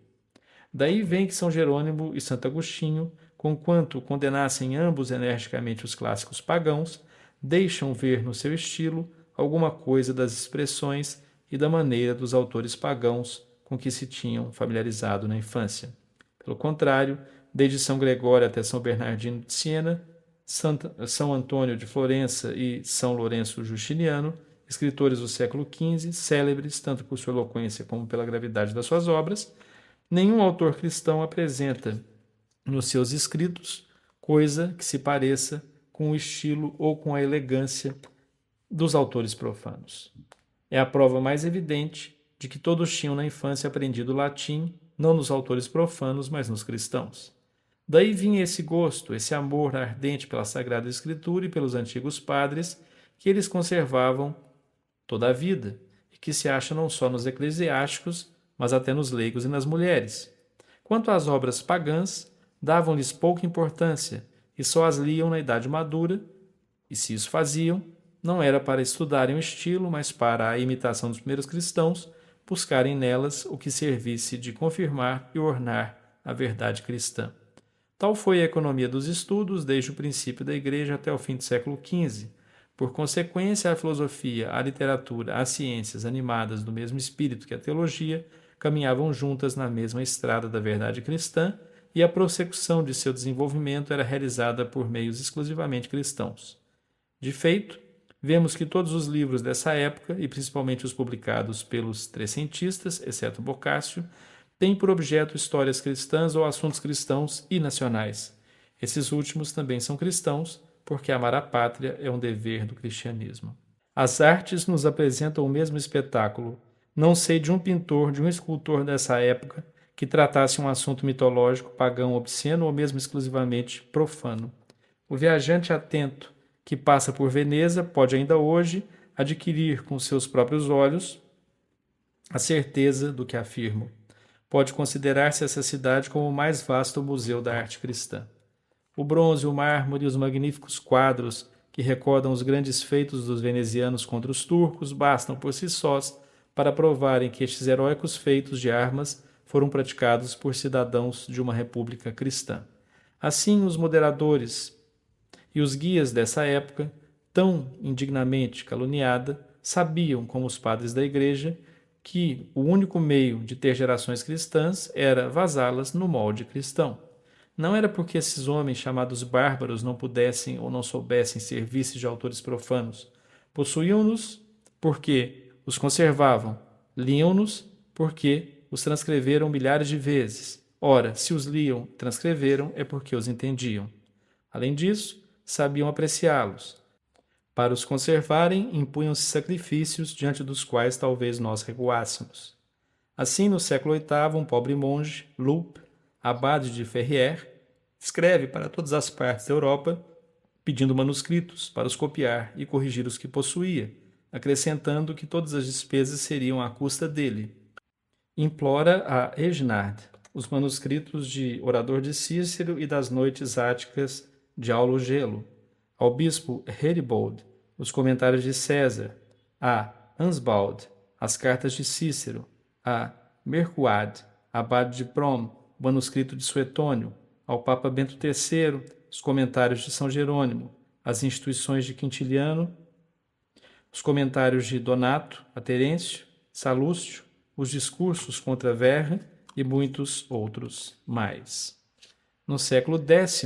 Speaker 1: Daí vem que São Jerônimo e Santo Agostinho, conquanto condenassem ambos energicamente os clássicos pagãos, deixam ver no seu estilo alguma coisa das expressões e da maneira dos autores pagãos com que se tinham familiarizado na infância. Pelo contrário, desde São Gregório até São Bernardino de Siena, São Antônio de Florença e São Lourenço Justiniano, escritores do século XV, célebres tanto por sua eloquência como pela gravidade das suas obras, nenhum autor cristão apresenta nos seus escritos coisa que se pareça com o estilo ou com a elegância dos autores profanos. É a prova mais evidente de que todos tinham na infância aprendido latim, não nos autores profanos, mas nos cristãos. Daí vinha esse gosto, esse amor ardente pela Sagrada Escritura e pelos antigos padres, que eles conservavam toda a vida, e que se acha não só nos eclesiásticos, mas até nos leigos e nas mulheres. Quanto às obras pagãs, davam-lhes pouca importância e só as liam na idade madura, e se isso faziam, não era para estudarem o estilo, mas para a imitação dos primeiros cristãos, buscarem nelas o que servisse de confirmar e ornar a verdade cristã. Tal foi a economia dos estudos desde o princípio da Igreja até o fim do século XV. Por consequência, a filosofia, a literatura, as ciências, animadas do mesmo espírito que a teologia, caminhavam juntas na mesma estrada da verdade cristã, e a prossecução de seu desenvolvimento era realizada por meios exclusivamente cristãos. De feito, vemos que todos os livros dessa época, e principalmente os publicados pelos treccentistas, exceto Boccaccio, têm por objeto histórias cristãs ou assuntos cristãos e nacionais. Esses últimos também são cristãos, porque amar a pátria é um dever do cristianismo. As artes nos apresentam o mesmo espetáculo. Não sei de um pintor, de um escultor dessa época, que tratasse um assunto mitológico, pagão, obsceno ou mesmo exclusivamente profano. O viajante atento que passa por Veneza pode ainda hoje adquirir com seus próprios olhos a certeza do que afirmo. Pode considerar-se essa cidade como o mais vasto museu da arte cristã. O bronze, o mármore e os magníficos quadros que recordam os grandes feitos dos venezianos contra os turcos bastam por si sós para provarem que estes heróicos feitos de armas foram praticados por cidadãos de uma república cristã. Assim, os moderadores e os guias dessa época, tão indignamente caluniada, sabiam, como os padres da Igreja, que o único meio de ter gerações cristãs era vazá-las no molde cristão. Não era porque esses homens chamados bárbaros não pudessem ou não soubessem servir-se de autores profanos. Possuíam-nos porque os conservavam, liam-nos porque os transcreveram milhares de vezes. Ora, se os liam e transcreveram, é porque os entendiam. Além disso, sabiam apreciá-los. Para os conservarem, impunham-se sacrifícios diante dos quais talvez nós recuássemos. Assim, no século VIII, um pobre monge, Loup, abade de Ferrières, escreve para todas as partes da Europa, pedindo manuscritos para os copiar e corrigir os que possuía, acrescentando que todas as despesas seriam à custa dele. Implora a Eginhard os manuscritos de Orador de Cícero e das Noites Áticas de Aulo Gelo, ao bispo Heribold os comentários de César, a Ansbald as cartas de Cícero, a Mercuad, abade de Prom, o manuscrito de Suetônio, ao Papa Bento III, os comentários de São Jerônimo, as instituições de Quintiliano, os comentários de Donato, a Terêncio, Salúcio, os discursos contra Verre e muitos outros mais. No século X,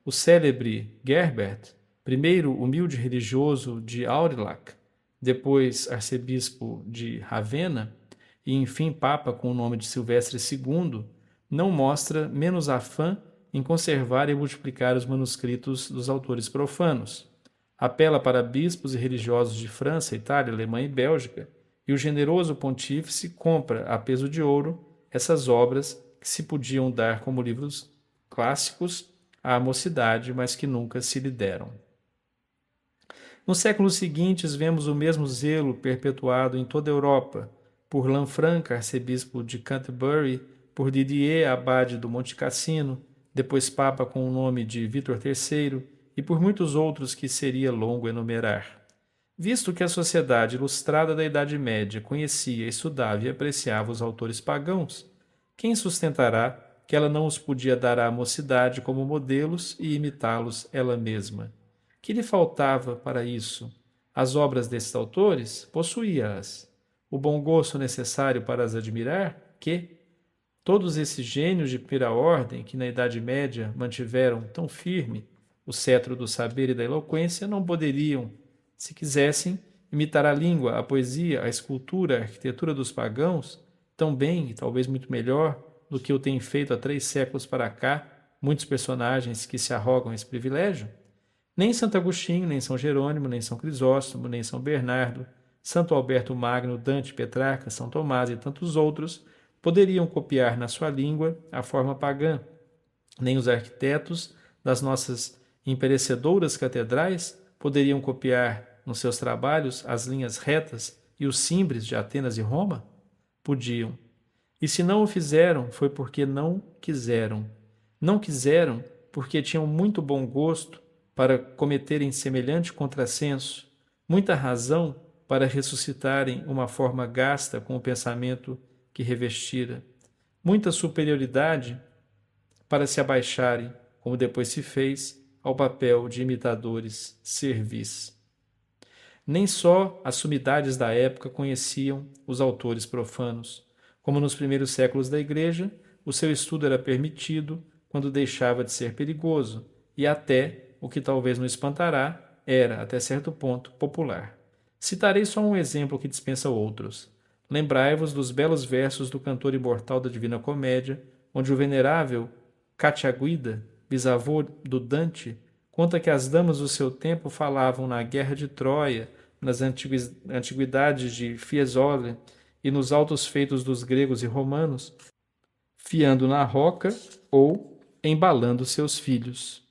Speaker 1: o célebre Gerbert, primeiro humilde religioso de Aurillac, depois arcebispo de Ravenna e enfim papa com o nome de Silvestre II, não mostra menos afã em conservar e multiplicar os manuscritos dos autores profanos. Apela para bispos e religiosos de França, Itália, Alemanha e Bélgica, e o generoso pontífice compra a peso de ouro essas obras que se podiam dar como livros clássicos à mocidade, mas que nunca se lhe deram. Nos séculos seguintes, vemos o mesmo zelo perpetuado em toda a Europa, por Lanfranc, arcebispo de Canterbury, por Didier, abade do Monte Cassino, depois papa com o nome de Vítor III, e por muitos outros que seria longo enumerar. Visto que a sociedade ilustrada da Idade Média conhecia, estudava e apreciava os autores pagãos, quem sustentará que ela não os podia dar à mocidade como modelos e imitá-los ela mesma? Que lhe faltava para isso? As obras desses autores? Possuía-as. O bom gosto necessário para as admirar? Que? Todos esses gênios de primeira ordem que na Idade Média mantiveram tão firme o cetro do saber e da eloquência não poderiam, se quisessem, imitar a língua, a poesia, a escultura, a arquitetura dos pagãos tão bem e talvez muito melhor do que o têm feito há 3 séculos para cá muitos personagens que se arrogam esse privilégio? Nem Santo Agostinho, nem São Jerônimo, nem São Crisóstomo, nem São Bernardo, Santo Alberto Magno, Dante, Petrarca, São Tomás e tantos outros poderiam copiar na sua língua a forma pagã. Nem os arquitetos das nossas imperecedouras catedrais poderiam copiar nos seus trabalhos as linhas retas e os cimbres de Atenas e Roma? Podiam. E se não o fizeram, foi porque não quiseram. Não quiseram porque tinham muito bom gosto para cometerem semelhante contrassenso, Muita razão para ressuscitarem uma forma gasta com o pensamento que revestira, muita superioridade para se abaixarem, como depois se fez, ao papel de imitadores servis. Nem só as sumidades da época conheciam os autores profanos. Como nos primeiros séculos da Igreja, o seu estudo era permitido quando deixava de ser perigoso, e até, o que talvez não espantará, era, até certo ponto, popular. Citarei só um exemplo que dispensa outros. Lembrai-vos dos belos versos do cantor imortal da Divina Comédia, onde o venerável Catiaguida, bisavô do Dante, conta que as damas do seu tempo falavam na guerra de Troia, nas antiguidades de Fiesole e nos altos feitos dos gregos e romanos, fiando na roca ou embalando seus filhos.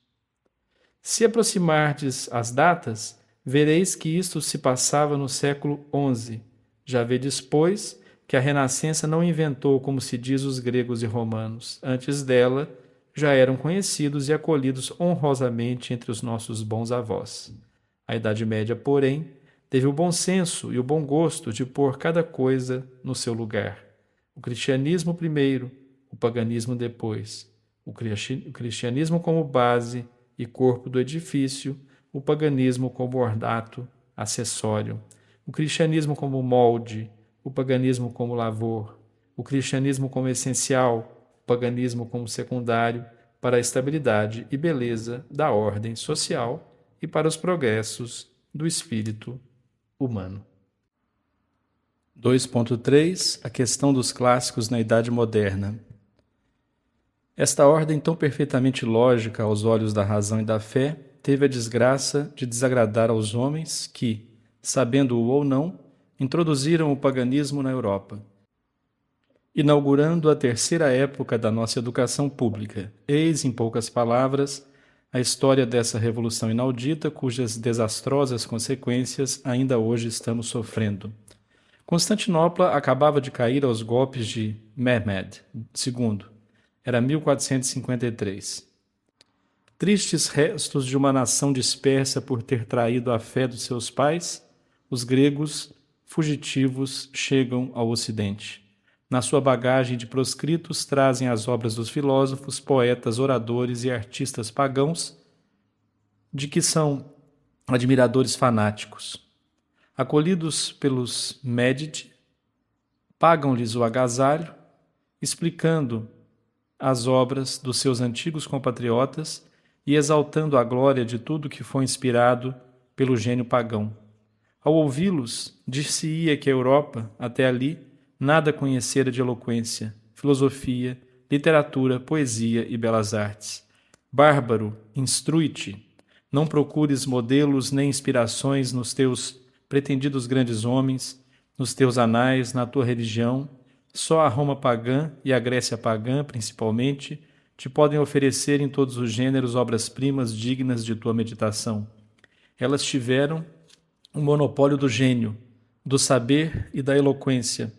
Speaker 1: Se aproximardes as datas, vereis que isto se passava no século XI. Já vedes, pois, que a Renascença não inventou, como se diz, os gregos e romanos. Antes dela, já eram conhecidos e acolhidos honrosamente entre os nossos bons avós. A Idade Média, porém, teve o bom senso e o bom gosto de pôr cada coisa no seu lugar. O cristianismo primeiro, o paganismo depois. O cristianismo como base e corpo do edifício, o paganismo como ornato, acessório. O cristianismo como molde, o paganismo como lavor. O cristianismo como essencial, o paganismo como secundário, para a estabilidade e beleza da ordem social e para os progressos do espírito humano. 2.3 A questão dos clássicos na Idade Moderna. Esta ordem tão perfeitamente lógica aos olhos da razão e da fé teve a desgraça de desagradar aos homens que, sabendo-o ou não, introduziram o paganismo na Europa, inaugurando a terceira época da nossa educação pública. Eis, em poucas palavras, a história dessa revolução inaudita, cujas desastrosas consequências ainda hoje estamos sofrendo. Constantinopla acabava de cair aos golpes de Mehmed II. Era 1453. Tristes restos de uma nação dispersa por ter traído a fé dos seus pais, os gregos fugitivos chegam ao Ocidente. Na sua bagagem de proscritos trazem as obras dos filósofos, poetas, oradores e artistas pagãos, de que são admiradores fanáticos. Acolhidos pelos Médici, pagam-lhes o agasalho, explicando as obras dos seus antigos compatriotas e exaltando a glória de tudo que foi inspirado pelo gênio pagão. Ao ouvi-los, dir-se-ia que a Europa, até ali, nada conhecera de eloquência, filosofia, literatura, poesia e belas artes. Bárbaro, instrui-te, não procures modelos nem inspirações nos teus pretendidos grandes homens, nos teus anais, na tua religião. Só a Roma pagã e a Grécia pagã, principalmente, te podem oferecer em todos os gêneros obras-primas dignas de tua meditação. Elas tiveram o monopólio do gênio, do saber e da eloquência.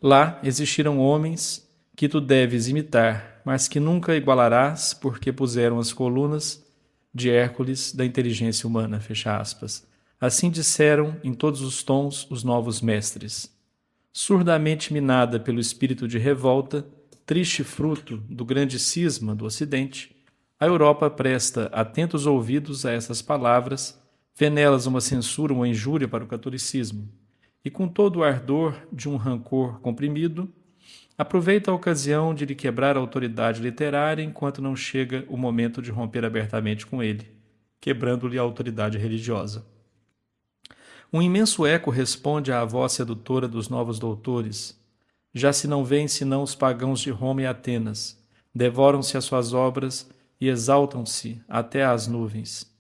Speaker 1: Lá existiram homens que tu deves imitar, mas que nunca igualarás porque puseram as colunas de Hércules da inteligência humana. Fecha aspas. Assim disseram em todos os tons os novos mestres. Surdamente minada pelo espírito de revolta, triste fruto do grande cisma do Ocidente, a Europa presta atentos ouvidos a essas palavras, vê nelas uma censura, uma injúria para o catolicismo, e com todo o ardor de um rancor comprimido, aproveita a ocasião de lhe quebrar a autoridade literária enquanto não chega o momento de romper abertamente com ele, quebrando-lhe a autoridade religiosa. Um imenso eco responde à voz sedutora dos novos doutores. Já se não veem senão os pagãos de Roma e Atenas, devoram-se as suas obras e exaltam-se até às nuvens.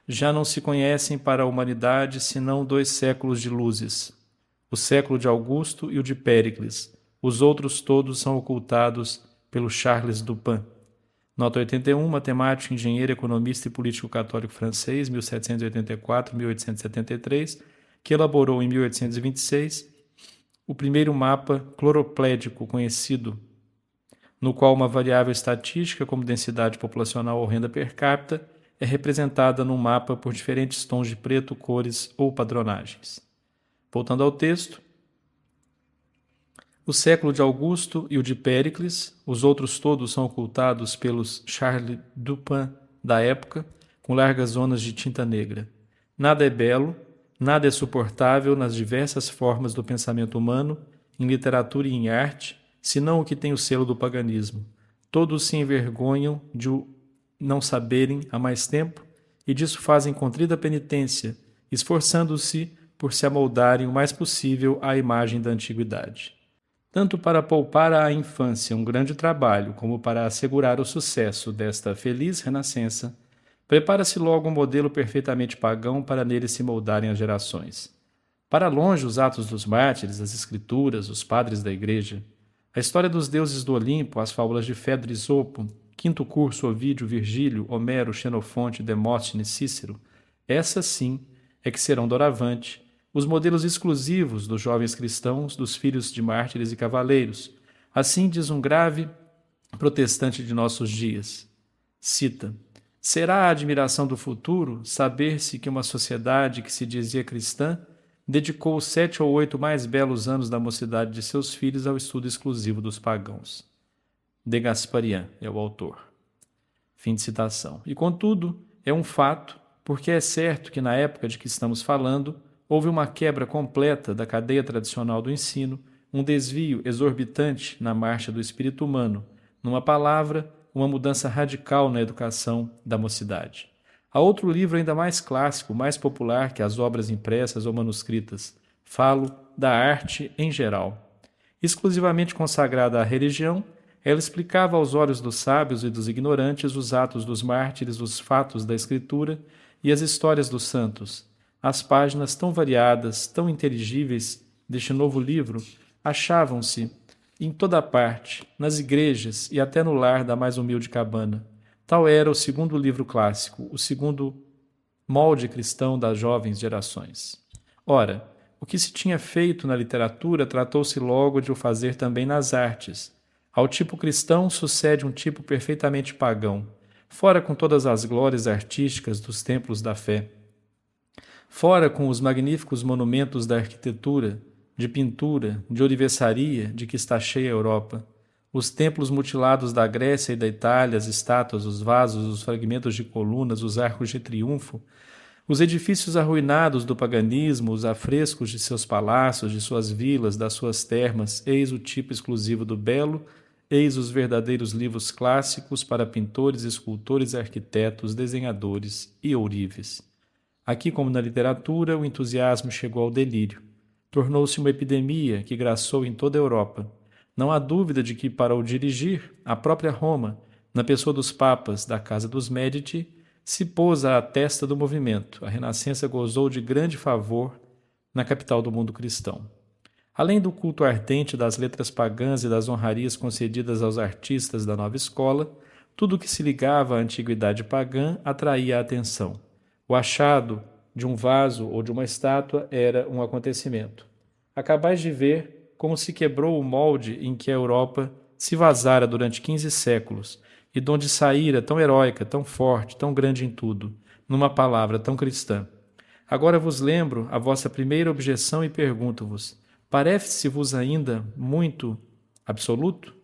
Speaker 1: Já não se conhecem para a humanidade senão 2 séculos de luzes, o século de Augusto e o de Péricles. Os outros todos são ocultados pelo Charles Dupin. Nota 81, matemático, engenheiro, economista e político católico francês, 1784-1873, que elaborou em 1826 o primeiro mapa cloroplédico conhecido, no qual uma variável estatística como densidade populacional ou renda per capita é representada no mapa por diferentes tons de preto, cores ou padronagens. Voltando ao texto, o século de Augusto e o de Péricles, os outros todos são ocultados pelos Charles Dupin da época, com largas zonas de tinta negra. Nada é belo, nada é suportável nas diversas formas do pensamento humano, em literatura e em arte, senão o que tem o selo do paganismo. Todos se envergonham de o não saberem há mais tempo e disso fazem contrita penitência, esforçando-se por se amoldarem o mais possível à imagem da antiguidade. Tanto para poupar à infância um grande trabalho, como para assegurar o sucesso desta feliz renascença, prepara-se logo um modelo perfeitamente pagão para nele se moldarem as gerações. Para longe os atos dos mártires, as escrituras, os padres da igreja, a história dos deuses do Olimpo, as fábulas de Fedro e Isopo, Quinto Curso, Ovídio, Virgílio, Homero, Xenofonte, Demóstenes, Cícero, essas sim é que serão doravante os modelos exclusivos dos jovens cristãos, dos filhos de mártires e cavaleiros. Assim diz um grave protestante de nossos dias. Cita: será a admiração do futuro saber-se que uma sociedade que se dizia cristã dedicou os 7 ou 8 mais belos anos da mocidade de seus filhos ao estudo exclusivo dos pagãos. De Gasparian é o autor. Fim de citação. E, contudo, é um fato, porque é certo que na época de que estamos falando, houve uma quebra completa da cadeia tradicional do ensino, um desvio exorbitante na marcha do espírito humano, numa palavra, uma mudança radical na educação da mocidade. Há outro livro ainda mais clássico, mais popular que as obras impressas ou manuscritas. Falo da arte em geral. Exclusivamente consagrada à religião, ela explicava aos olhos dos sábios e dos ignorantes os atos dos mártires, os fatos da Escritura e as histórias dos santos. As páginas tão variadas, tão inteligíveis deste novo livro achavam-se em toda parte, nas igrejas e até no lar da mais humilde cabana. Tal era o segundo livro clássico, o segundo molde cristão das jovens gerações. Ora, o que se tinha feito na literatura tratou-se logo de o fazer também nas artes. Ao tipo cristão sucede um tipo perfeitamente pagão, fora com todas as glórias artísticas dos templos da fé, fora com os magníficos monumentos da arquitetura, de pintura, de ourivesaria de que está cheia a Europa, os templos mutilados da Grécia e da Itália, as estátuas, os vasos, os fragmentos de colunas, os arcos de triunfo, os edifícios arruinados do paganismo, os afrescos de seus palácios, de suas vilas, das suas termas, eis o tipo exclusivo do belo, eis os verdadeiros livros clássicos para pintores, escultores, arquitetos, desenhadores e ourives. Aqui, como na literatura, o entusiasmo chegou ao delírio. Tornou-se uma epidemia que graçou em toda a Europa. Não há dúvida de que, para o dirigir, a própria Roma, na pessoa dos papas da Casa dos Médici, se pôs à testa do movimento. A Renascença gozou de grande favor na capital do mundo cristão. Além do culto ardente das letras pagãs e das honrarias concedidas aos artistas da nova escola, tudo o que se ligava à antiguidade pagã atraía a atenção. O achado de um vaso ou de uma estátua era um acontecimento. Acabais de ver como se quebrou o molde em que a Europa se vazara durante 15 séculos e de onde saíra tão heróica, tão forte, tão grande em tudo, numa palavra tão cristã. Agora vos lembro a vossa primeira objeção e pergunto-vos: parece-vos ainda muito absoluto?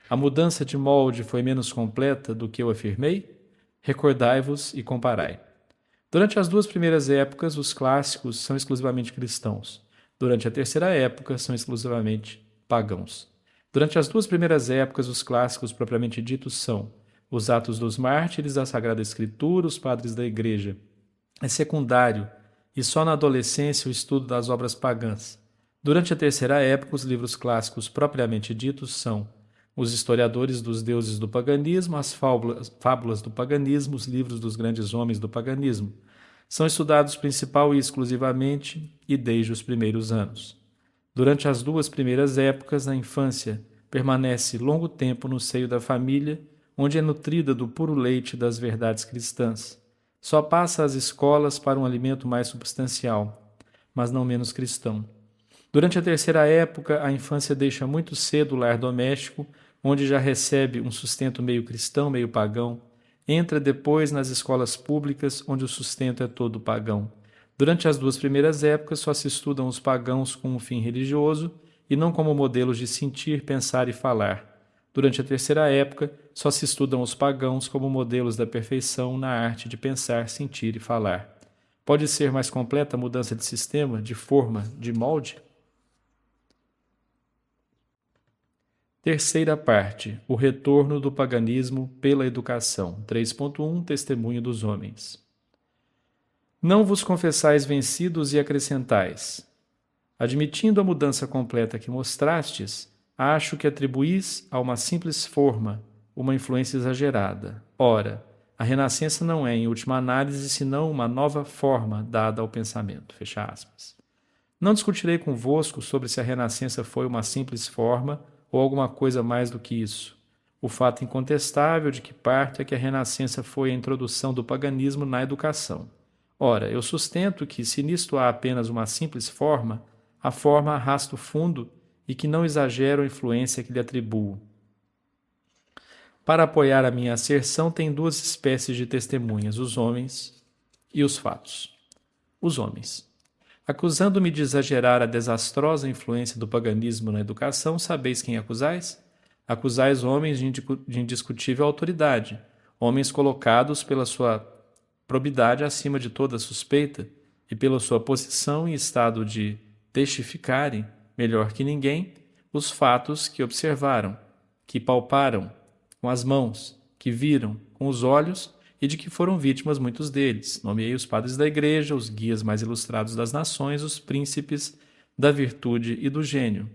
Speaker 1: A mudança de molde foi menos completa do que eu afirmei? Recordai-vos e comparai. Durante as 2 primeiras épocas, os clássicos são exclusivamente cristãos. Durante a terceira época, são exclusivamente pagãos. Durante as 2 primeiras épocas, os clássicos propriamente ditos são os Atos dos Mártires, a Sagrada Escritura, os Padres da Igreja. É secundário, e só na adolescência o estudo das obras pagãs. Durante a terceira época, os livros clássicos propriamente ditos são os historiadores dos deuses do paganismo, as fábulas do paganismo, os livros dos grandes homens do paganismo. São estudados principal e exclusivamente e desde os primeiros anos. Durante as 2 primeiras épocas, a infância permanece longo tempo no seio da família, onde é nutrida do puro leite das verdades cristãs. Só passa às escolas para um alimento mais substancial, mas não menos cristão. Durante a terceira época, a infância deixa muito cedo o lar doméstico, onde já recebe um sustento meio cristão, meio pagão, Entra depois nas escolas públicas, onde o sustento é todo pagão. Durante as 2 primeiras épocas, só se estudam os pagãos com um fim religioso e não como modelos de sentir, pensar e falar. Durante a terceira época, só se estudam os pagãos como modelos da perfeição na arte de pensar, sentir e falar. Pode ser mais completa a mudança de sistema, de forma, de molde? Terceira parte, o retorno do paganismo pela educação. 3.1, Testemunho dos homens. Não vos confessais vencidos e acrescentais: admitindo a mudança completa que mostrastes, acho que atribuís a uma simples forma uma influência exagerada. Ora, a renascença não é, em última análise, senão uma nova forma dada ao pensamento. Fecha aspas. Não discutirei convosco sobre se a renascença foi uma simples forma ou alguma coisa mais do que isso. O fato incontestável de que parte é que a renascença foi a introdução do paganismo na educação. Ora, eu sustento que, se nisto há apenas uma simples forma, a forma arrasta o fundo e que não exagero a influência que lhe atribuo. Para apoiar a minha asserção, tem 2 espécies de testemunhas, os homens e os fatos. Os homens. Acusando-me de exagerar a desastrosa influência do paganismo na educação, sabeis quem acusais? Acusais homens de indiscutível autoridade, homens colocados pela sua probidade acima de toda suspeita e pela sua posição em estado de testificarem, melhor que ninguém, os fatos que observaram, que palparam com as mãos, que viram com os olhos e de que foram vítimas muitos deles. Nomeei os padres da Igreja, os guias mais ilustrados das nações, os príncipes da virtude e do gênio.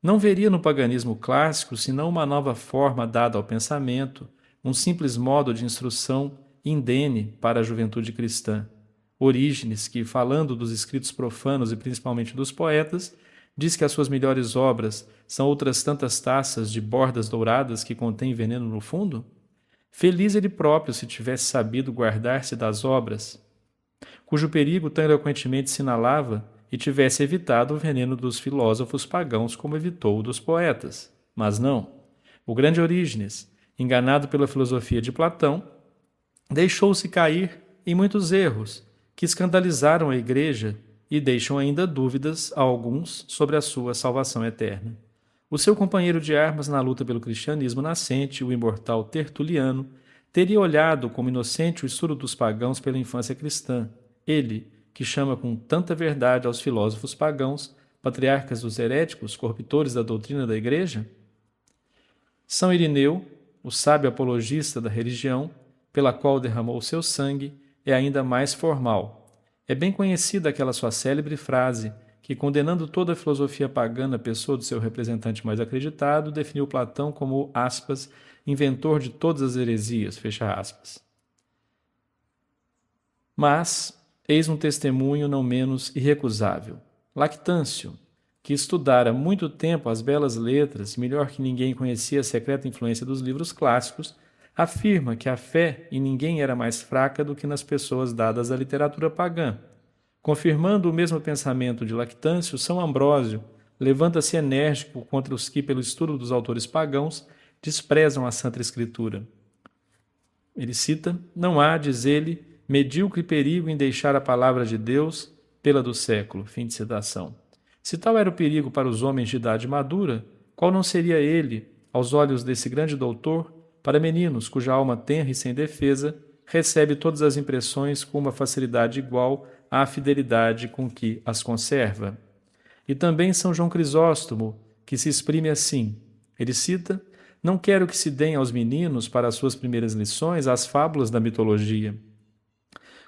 Speaker 1: Não veria no paganismo clássico senão uma nova forma dada ao pensamento, um simples modo de instrução indene para a juventude cristã. Orígenes, que, falando dos escritos profanos e principalmente dos poetas, diz que as suas melhores obras são outras tantas taças de bordas douradas que contêm veneno no fundo? Feliz ele próprio se tivesse sabido guardar-se das obras, cujo perigo tão eloquentemente sinalava, e tivesse evitado o veneno dos filósofos pagãos como evitou o dos poetas. Mas não. O grande Orígenes, enganado pela filosofia de Platão, deixou-se cair em muitos erros que escandalizaram a Igreja e deixam ainda dúvidas a alguns sobre a sua salvação eterna. O seu companheiro de armas na luta pelo cristianismo nascente, o imortal Tertuliano, teria olhado como inocente o estudo dos pagãos pela infância cristã. Ele, que chama com tanta verdade aos filósofos pagãos, patriarcas dos heréticos, corruptores da doutrina da Igreja? São Irineu, o sábio apologista da religião, pela qual derramou seu sangue, é ainda mais formal. É bem conhecida aquela sua célebre frase, que, condenando toda a filosofia pagã na pessoa do seu representante mais acreditado, definiu Platão como, aspas, inventor de todas as heresias, fecha aspas. Mas, eis um testemunho não menos irrecusável. Lactâncio, que estudara muito tempo as belas letras, melhor que ninguém conhecia a secreta influência dos livros clássicos, afirma que a fé em ninguém era mais fraca do que nas pessoas dadas à literatura pagã. Confirmando o mesmo pensamento de Lactâncio, São Ambrósio levanta-se enérgico contra os que, pelo estudo dos autores pagãos, desprezam a Santa Escritura. Ele cita: não há, diz ele, medíocre perigo em deixar a palavra de Deus pela do século. Fim de citação. Se tal era o perigo para os homens de idade madura, qual não seria ele, aos olhos desse grande doutor, para meninos cuja alma tenra e sem defesa recebe todas as impressões com uma facilidade igual à fidelidade com que as conserva? E também São João Crisóstomo, que se exprime assim. Ele cita: não quero que se deem aos meninos, para as suas primeiras lições, as fábulas da mitologia.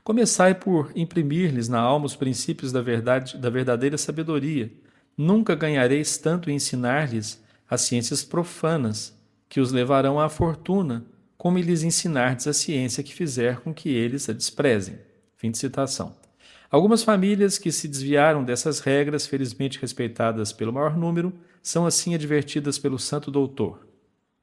Speaker 1: Começai por imprimir-lhes na alma os princípios da verdadeira sabedoria. Nunca ganhareis tanto em ensinar-lhes as ciências profanas, que os levarão à fortuna, como em lhes ensinardes a ciência que fizer com que eles a desprezem. Fim de citação. Algumas famílias que se desviaram dessas regras, felizmente respeitadas pelo maior número, são assim advertidas pelo santo doutor.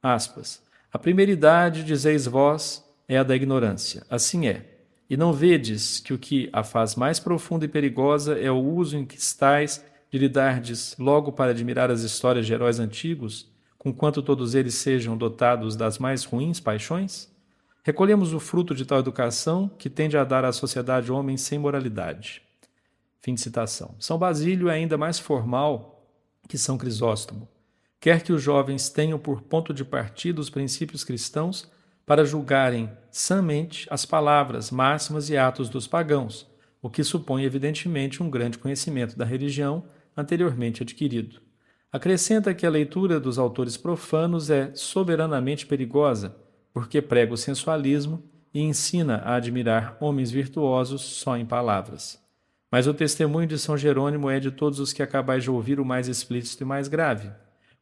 Speaker 1: Aspas. A primeira idade, dizeis vós, é a da ignorância. Assim é. E não vedes que o que a faz mais profunda e perigosa é o uso em que estais de lhe dardes logo para admirar as histórias de heróis antigos, conquanto todos eles sejam dotados das mais ruins paixões? Recolhemos o fruto de tal educação que tende a dar à sociedade homens sem moralidade. Fim de citação. São Basílio é ainda mais formal que São Crisóstomo. Quer que os jovens tenham por ponto de partida os princípios cristãos para julgarem sãmente as palavras, máximas e atos dos pagãos, o que supõe evidentemente um grande conhecimento da religião anteriormente adquirido. Acrescenta que a leitura dos autores profanos é soberanamente perigosa, porque prega o sensualismo e ensina a admirar homens virtuosos só em palavras. Mas o testemunho de São Jerônimo é de todos os que acabais de ouvir o mais explícito e mais grave.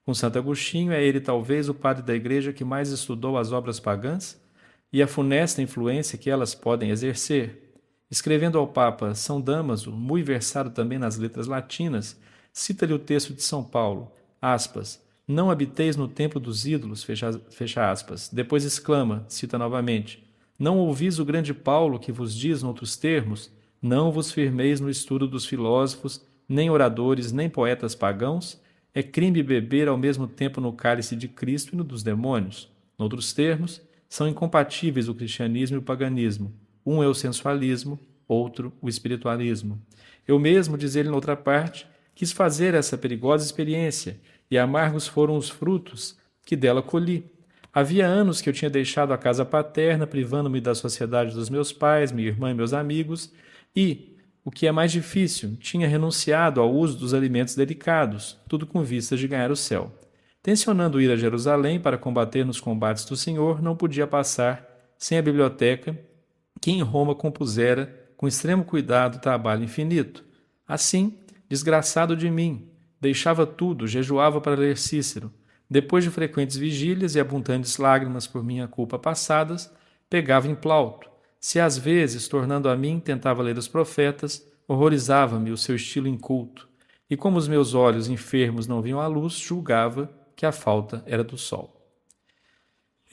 Speaker 1: Com Santo Agostinho é ele talvez o padre da Igreja que mais estudou as obras pagãs e a funesta influência que elas podem exercer. Escrevendo ao Papa São Damaso, muito versado também nas letras latinas, cita-lhe o texto de São Paulo, aspas, não habiteis no templo dos ídolos, fecha aspas. Depois exclama, cita novamente, não ouvis o grande Paulo que vos diz, noutros termos, não vos firmeis no estudo dos filósofos, nem oradores, nem poetas pagãos, é crime beber ao mesmo tempo no cálice de Cristo e no dos demônios. Noutros termos, são incompatíveis o cristianismo e o paganismo. Um é o sensualismo, outro o espiritualismo. Eu mesmo, diz ele noutra parte, quis fazer essa perigosa experiência, e amargos foram os frutos que dela colhi. Havia anos que eu tinha deixado a casa paterna, privando-me da sociedade dos meus pais, minha irmã e meus amigos, e, o que é mais difícil, tinha renunciado ao uso dos alimentos delicados, tudo com vistas de ganhar o céu. Tencionando ir a Jerusalém para combater nos combates do Senhor, não podia passar sem a biblioteca que em Roma compusera, com extremo cuidado, trabalho infinito. Assim, desgraçado de mim, deixava tudo, jejuava para ler Cícero. Depois de frequentes vigílias e abundantes lágrimas por minha culpa passadas, pegava em Plauto. Se às vezes, tornando a mim, tentava ler os profetas, horrorizava-me o seu estilo inculto. E como os meus olhos enfermos não viam a luz, julgava que a falta era do sol.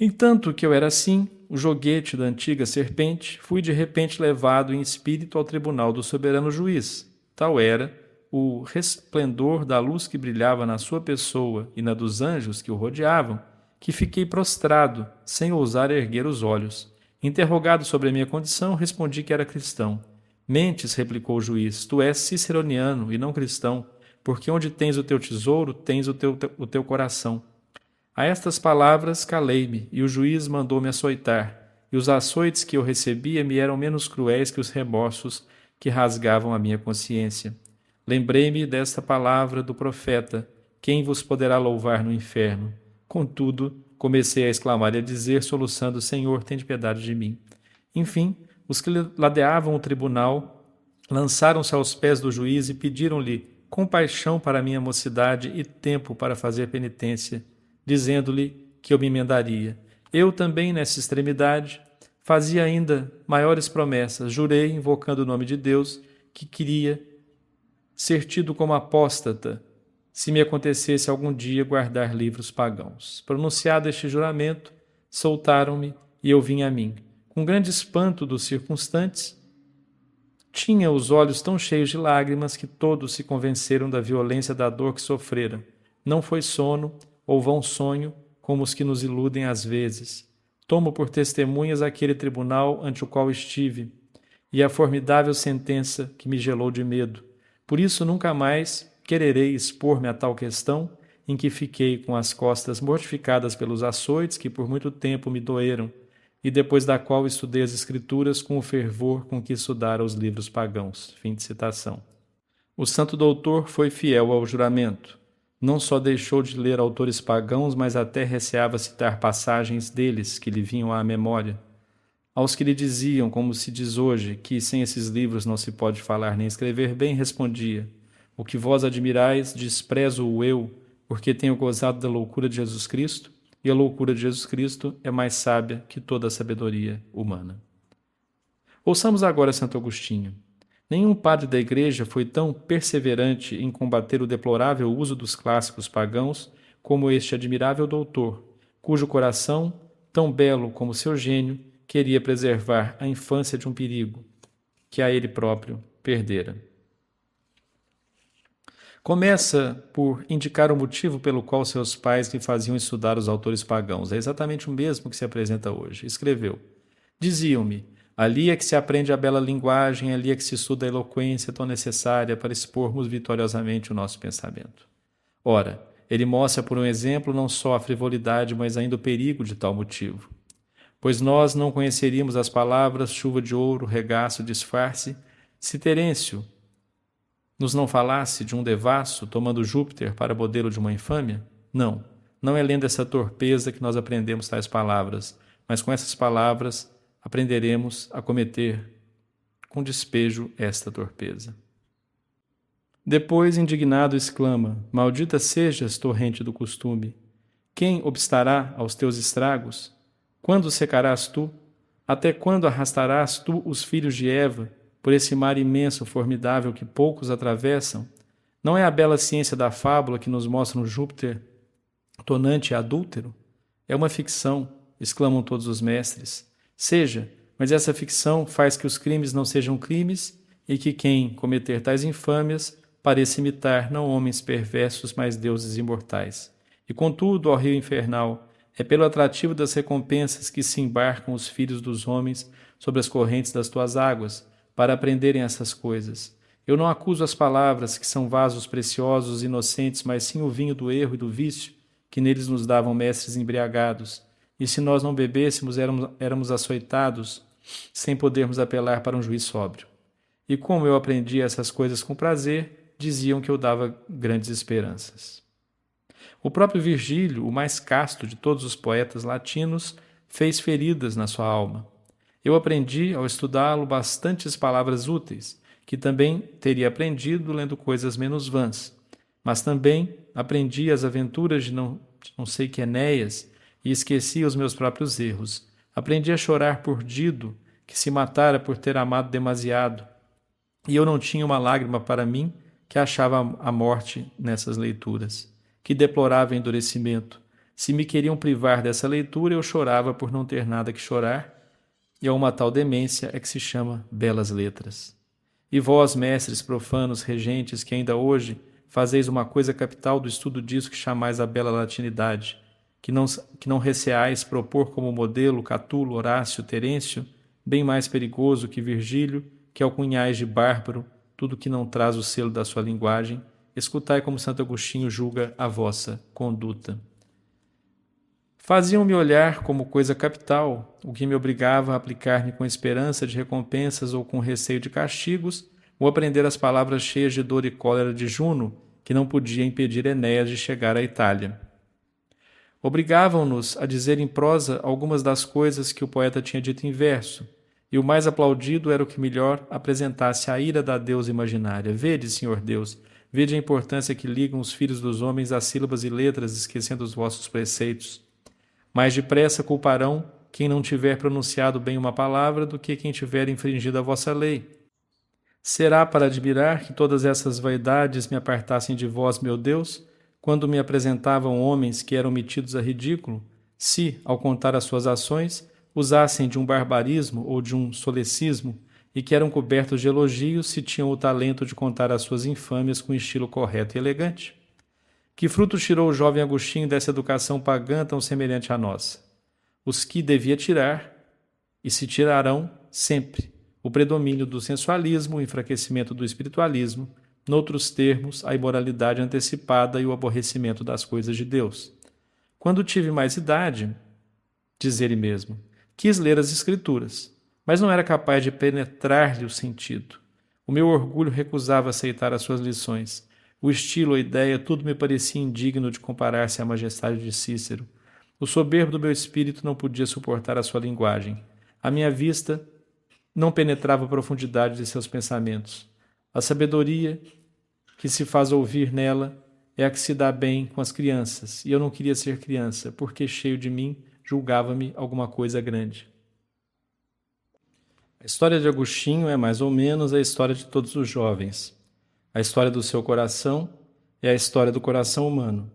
Speaker 1: Entanto que eu era assim, o joguete da antiga serpente, fui de repente levado em espírito ao tribunal do soberano juiz. Tal era o resplendor da luz que brilhava na sua pessoa e na dos anjos que o rodeavam, que fiquei prostrado, sem ousar erguer os olhos. Interrogado sobre a minha condição, respondi que era cristão. Mentes, replicou o juiz, tu és ciceroniano e não cristão, porque onde tens o teu tesouro, tens o teu coração. A estas palavras calei-me, e o juiz mandou-me açoitar, e os açoites que eu recebia me eram menos cruéis que os remorsos que rasgavam a minha consciência. Lembrei-me desta palavra do profeta, quem vos poderá louvar no inferno? Contudo, comecei a exclamar e a dizer, soluçando, Senhor, tende piedade de mim. Enfim, os que ladeavam o tribunal lançaram-se aos pés do juiz e pediram-lhe compaixão para a minha mocidade e tempo para fazer penitência, dizendo-lhe que eu me emendaria. Eu também, nessa extremidade, fazia ainda maiores promessas. Jurei, invocando o nome de Deus, que queria ser tido como apóstata, se me acontecesse algum dia guardar livros pagãos. Pronunciado este juramento, soltaram-me e eu vim a mim. Com grande espanto dos circunstantes, tinha os olhos tão cheios de lágrimas que todos se convenceram da violência da dor que sofrera. Não foi sono ou vão sonho, como os que nos iludem às vezes. Tomo por testemunhas aquele tribunal ante o qual estive, e a formidável sentença que me gelou de medo. Por isso nunca mais quererei expor-me a tal questão, em que fiquei com as costas mortificadas pelos açoites que por muito tempo me doeram, e depois da qual estudei as Escrituras com o fervor com que estudara os livros pagãos. Fim de citação. O santo doutor foi fiel ao juramento. Não só deixou de ler autores pagãos, mas até receava citar passagens deles que lhe vinham à memória. Aos que lhe diziam, como se diz hoje, que sem esses livros não se pode falar nem escrever bem, respondia: o que vós admirais, desprezo-o eu, porque tenho gozado da loucura de Jesus Cristo, e a loucura de Jesus Cristo é mais sábia que toda a sabedoria humana. Ouçamos agora Santo Agostinho. Nenhum padre da Igreja foi tão perseverante em combater o deplorável uso dos clássicos pagãos como este admirável doutor, cujo coração, tão belo como seu gênio, queria preservar a infância de um perigo que a ele próprio perdera. Começa por indicar o motivo pelo qual seus pais lhe faziam estudar os autores pagãos. É exatamente o mesmo que se apresenta hoje. Escreveu: Diziam-me: ali é que se aprende a bela linguagem, ali é que se estuda a eloquência tão necessária para expormos vitoriosamente o nosso pensamento. Ora, ele mostra por um exemplo não só a frivolidade, mas ainda o perigo de tal motivo. Pois nós não conheceríamos as palavras chuva de ouro, regaço, disfarce, se Terêncio nos não falasse de um devasso tomando Júpiter para modelo de uma infâmia? Não, não é lendo essa torpeza que nós aprendemos tais palavras, mas com essas palavras aprenderemos a cometer com despejo esta torpeza. Depois, indignado, exclama: maldita sejas, torrente do costume! Quem obstará aos teus estragos? Quando secarás tu? Até quando arrastarás tu os filhos de Eva por esse mar imenso, formidável que poucos atravessam? Não é a bela ciência da fábula que nos mostra um Júpiter tonante e adúltero? É uma ficção, exclamam todos os mestres. Seja, mas essa ficção faz que os crimes não sejam crimes e que quem cometer tais infâmias pareça imitar não homens perversos, mas deuses imortais. E contudo, ó rio infernal, é pelo atrativo das recompensas que se embarcam os filhos dos homens sobre as correntes das tuas águas, para aprenderem essas coisas. Eu não acuso as palavras, que são vasos preciosos e inocentes, mas sim o vinho do erro e do vício, que neles nos davam mestres embriagados. E se nós não bebêssemos, éramos açoitados, sem podermos apelar para um juiz sóbrio. E como eu aprendi essas coisas com prazer, diziam que eu dava grandes esperanças. O próprio Virgílio, o mais casto de todos os poetas latinos, fez feridas na sua alma. Eu aprendi, ao estudá-lo, bastantes palavras úteis, que também teria aprendido lendo coisas menos vãs. Mas também aprendi as aventuras de não sei que Enéas e esqueci os meus próprios erros. Aprendi a chorar por Dido, que se matara por ter amado demasiado. E eu não tinha uma lágrima para mim, que achava a morte nessas leituras. Que deplorável endurecimento! Se me queriam privar dessa leitura, eu chorava por não ter nada que chorar, e a uma tal demência é que se chama belas letras. E vós, mestres profanos, regentes, que ainda hoje fazeis uma coisa capital do estudo disso que chamais a bela latinidade, que não receais propor como modelo Catulo, Horácio, Terêncio, bem mais perigoso que Virgílio, que alcunhais de bárbaro tudo que não traz o selo da sua linguagem, escutai como Santo Agostinho julga a vossa conduta. Faziam-me olhar como coisa capital, o que me obrigava a aplicar-me com esperança de recompensas ou com receio de castigos, ou aprender as palavras cheias de dor e cólera de Juno, que não podia impedir Enéas de chegar à Itália. Obrigavam-nos a dizer em prosa algumas das coisas que o poeta tinha dito em verso, e o mais aplaudido era o que melhor apresentasse a ira da deusa imaginária. Vede, Senhor Deus, vede a importância que ligam os filhos dos homens às sílabas e letras, esquecendo os vossos preceitos. Mais depressa culparão quem não tiver pronunciado bem uma palavra do que quem tiver infringido a vossa lei. Será para admirar que todas essas vaidades me apartassem de vós, meu Deus, quando me apresentavam homens que eram metidos a ridículo, se, ao contar as suas ações, usassem de um barbarismo ou de um solecismo, e que eram cobertos de elogios se tinham o talento de contar as suas infâmias com estilo correto e elegante? Que frutos tirou o jovem Agostinho dessa educação pagã tão semelhante à nossa? Os que devia tirar, e se tirarão sempre, o predomínio do sensualismo, o enfraquecimento do espiritualismo, noutros termos, a imoralidade antecipada e o aborrecimento das coisas de Deus. Quando tive mais idade, diz ele mesmo, quis ler as Escrituras, mas não era capaz de penetrar-lhe o sentido. O meu orgulho recusava aceitar as suas lições. O estilo, a ideia, tudo me parecia indigno de comparar-se à majestade de Cícero. O soberbo do meu espírito não podia suportar a sua linguagem. A minha vista não penetrava a profundidade de seus pensamentos. A sabedoria que se faz ouvir nela é a que se dá bem com as crianças, e eu não queria ser criança, porque, cheio de mim, julgava-me alguma coisa grande. A história de Agostinho é mais ou menos a história de todos os jovens. A história do seu coração é a história do coração humano.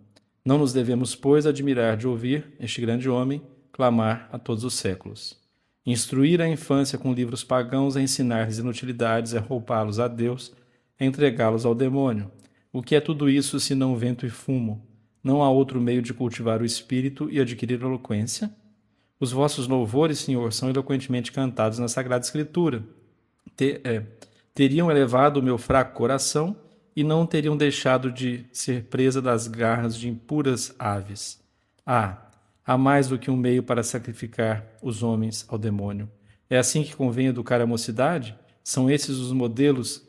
Speaker 1: Não nos devemos, pois, admirar de ouvir este grande homem clamar a todos os séculos. Instruir a infância com livros pagãos é ensinar-lhes inutilidades, é roupá-los a Deus, é entregá-los ao demônio. O que é tudo isso senão vento e fumo? Não há outro meio de cultivar o espírito e adquirir eloquência? Os vossos louvores, Senhor, são eloquentemente cantados na Sagrada Escritura. Teriam elevado o meu fraco coração e não teriam deixado de ser presa das garras de impuras aves. Há mais do que um meio para sacrificar os homens ao demônio. É assim que convém educar a mocidade? São esses os modelos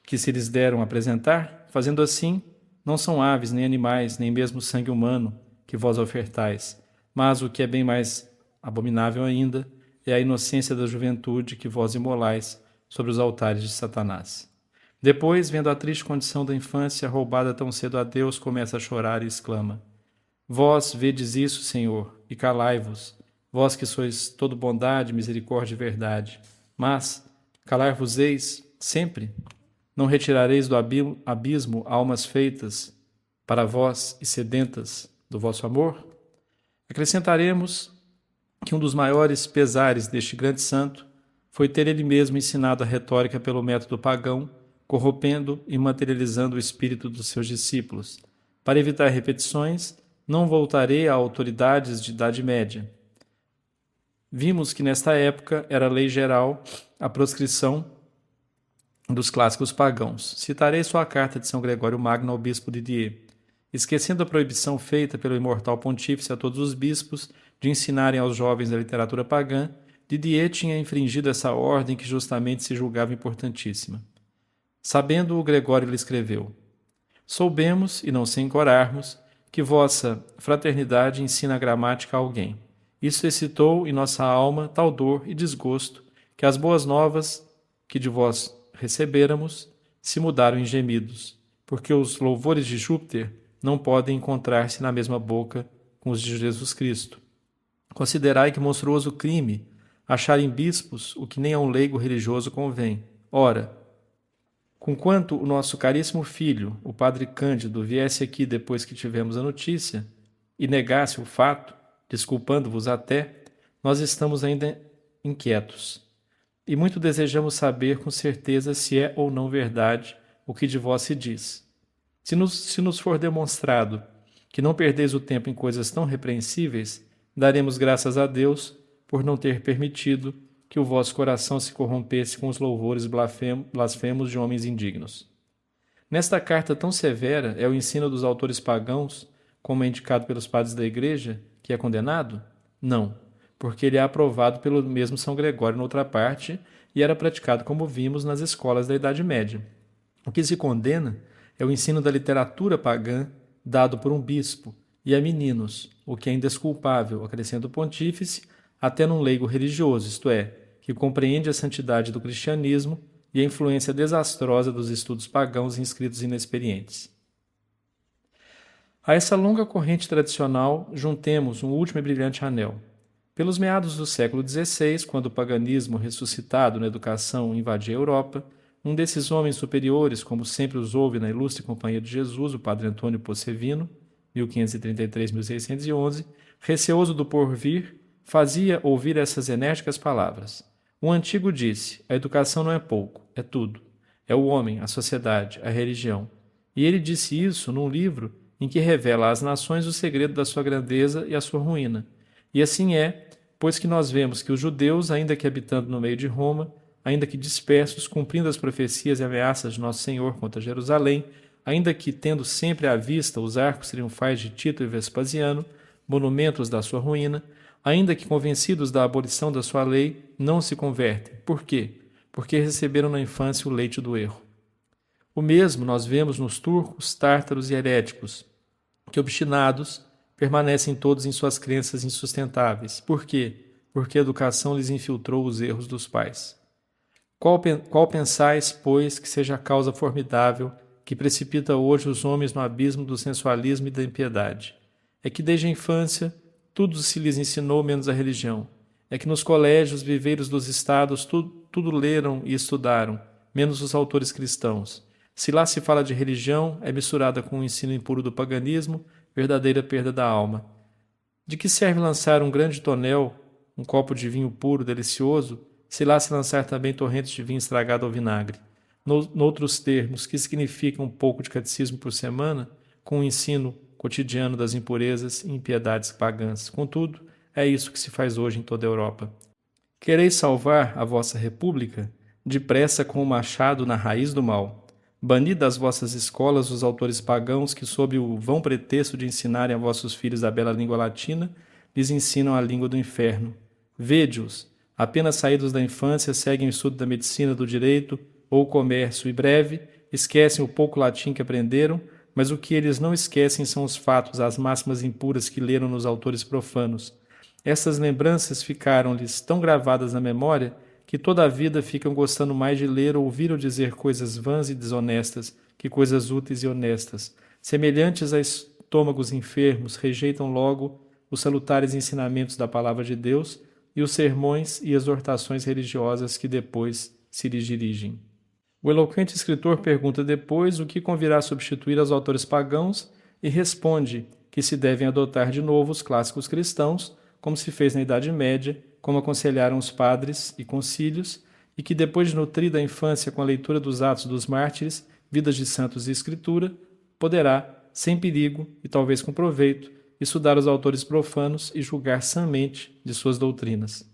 Speaker 1: que se lhes deram apresentar? Fazendo assim, não são aves, nem animais, nem mesmo sangue humano que vós ofertais, mas o que é bem mais abominável ainda é a inocência da juventude que vós imolais sobre os altares de Satanás. Depois, vendo a triste condição da infância roubada tão cedo a Deus, começa a chorar e exclama: Vós vedes isso, Senhor, e calai-vos, vós que sois todo bondade, misericórdia e verdade. Mas calar-vos-eis sempre? Não retirareis do abismo almas feitas para vós e sedentas do vosso amor? Acrescentaremos que um dos maiores pesares deste grande santo foi ter ele mesmo ensinado a retórica pelo método pagão, corrompendo e materializando o espírito dos seus discípulos. Para evitar repetições, não voltarei a autoridades de Idade Média. Vimos que nesta época era lei geral a proscrição dos clássicos pagãos. Citarei só a carta de São Gregório Magno ao bispo Didier. Esquecendo a proibição feita pelo imortal pontífice a todos os bispos de ensinarem aos jovens a literatura pagã, Didier tinha infringido essa ordem que justamente se julgava importantíssima. Sabendo-o, Gregório lhe escreveu: Soubemos, e não sem corarmos, que vossa fraternidade ensina a gramática a alguém. Isso excitou em nossa alma tal dor e desgosto que as boas novas que de vós recebêramos se mudaram em gemidos, porque os louvores de Júpiter não podem encontrar-se na mesma boca com os de Jesus Cristo. Considerai que monstruoso crime achar em bispos o que nem a um leigo religioso convém. Ora, conquanto o nosso caríssimo filho, o padre Cândido, viesse aqui depois que tivemos a notícia e negasse o fato, desculpando-vos até, nós estamos ainda inquietos. E muito desejamos saber com certeza se é ou não verdade o que de vós se diz. Se nos for demonstrado que não perdeis o tempo em coisas tão repreensíveis, daremos graças a Deus por não ter permitido que o vosso coração se corrompesse com os louvores blasfemos de homens indignos. Nesta carta tão severa é o ensino dos autores pagãos, como é indicado pelos padres da Igreja, que é condenado? Não, porque ele é aprovado pelo mesmo São Gregório noutra parte e era praticado, como vimos, nas escolas da Idade Média. O que se condena é o ensino da literatura pagã dado por um bispo e a meninos, o que é indesculpável, acrescenta o pontífice, até num leigo religioso, isto é, que compreende a santidade do cristianismo e a influência desastrosa dos estudos pagãos em inscritos inexperientes. A essa longa corrente tradicional juntemos um último e brilhante anel. Pelos meados do século XVI, quando o paganismo ressuscitado na educação invadia a Europa, um desses homens superiores, como sempre os houve na ilustre Companhia de Jesus, o padre Antônio Possevino, 1533-1611, receoso do porvir, fazia ouvir essas enérgicas palavras. Um antigo disse: a educação não é pouco, é tudo. É o homem, a sociedade, a religião. E ele disse isso num livro em que revela às nações o segredo da sua grandeza e a sua ruína. E assim é, pois que nós vemos que os judeus, ainda que habitando no meio de Roma, ainda que dispersos, cumprindo as profecias e ameaças de Nosso Senhor contra Jerusalém, ainda que tendo sempre à vista os arcos triunfais de Tito e Vespasiano, monumentos da sua ruína, ainda que convencidos da abolição da sua lei, não se convertem. Por quê? Porque receberam na infância o leite do erro. O mesmo nós vemos nos turcos, tártaros e heréticos, que obstinados permanecem todos em suas crenças insustentáveis. Por quê? Porque a educação lhes infiltrou os erros dos pais. Qual pensais, pois, que seja a causa formidável que precipita hoje os homens no abismo do sensualismo e da impiedade? É que desde a infância tudo se lhes ensinou menos a religião. É que nos colégios, viveiros dos estados, tudo leram e estudaram, menos os autores cristãos. Se lá se fala de religião, é misturada com o ensino impuro do paganismo, verdadeira perda da alma. De que serve lançar um grande tonel, um copo de vinho puro, delicioso, se lá se lançar também torrentes de vinho estragado ao vinagre? Noutros termos, que significa um pouco de catecismo por semana, com o ensino cotidiano das impurezas e impiedades pagãs. Contudo, É isso que se faz hoje em toda a Europa. Quereis salvar a vossa república? Depressa com o machado na raiz do mal. Bani das vossas escolas os autores pagãos que, sob o vão pretexto de ensinarem a vossos filhos a bela língua latina, lhes ensinam a língua do inferno. Vede-os, apenas saídos da infância, seguem o estudo da medicina, do direito ou o comércio e breve, esquecem o pouco latim que aprenderam, mas o que eles não esquecem são os fatos, as máximas impuras que leram nos autores profanos. Essas lembranças ficaram-lhes tão gravadas na memória que toda a vida ficam gostando mais de ler, ouvir ou dizer coisas vãs e desonestas que coisas úteis e honestas. Semelhantes a estômagos enfermos, rejeitam logo os salutares ensinamentos da palavra de Deus e os sermões e exortações religiosas que depois se lhes dirigem. O eloquente escritor pergunta depois o que convirá substituir aos autores pagãos e responde que se devem adotar de novo os clássicos cristãos, como se fez na Idade Média, como aconselharam os padres e concílios, e que depois de nutrida a infância com a leitura dos Atos dos Mártires, Vidas de Santos e Escritura, poderá, sem perigo e talvez com proveito, estudar os autores profanos e julgar sãmente de suas doutrinas.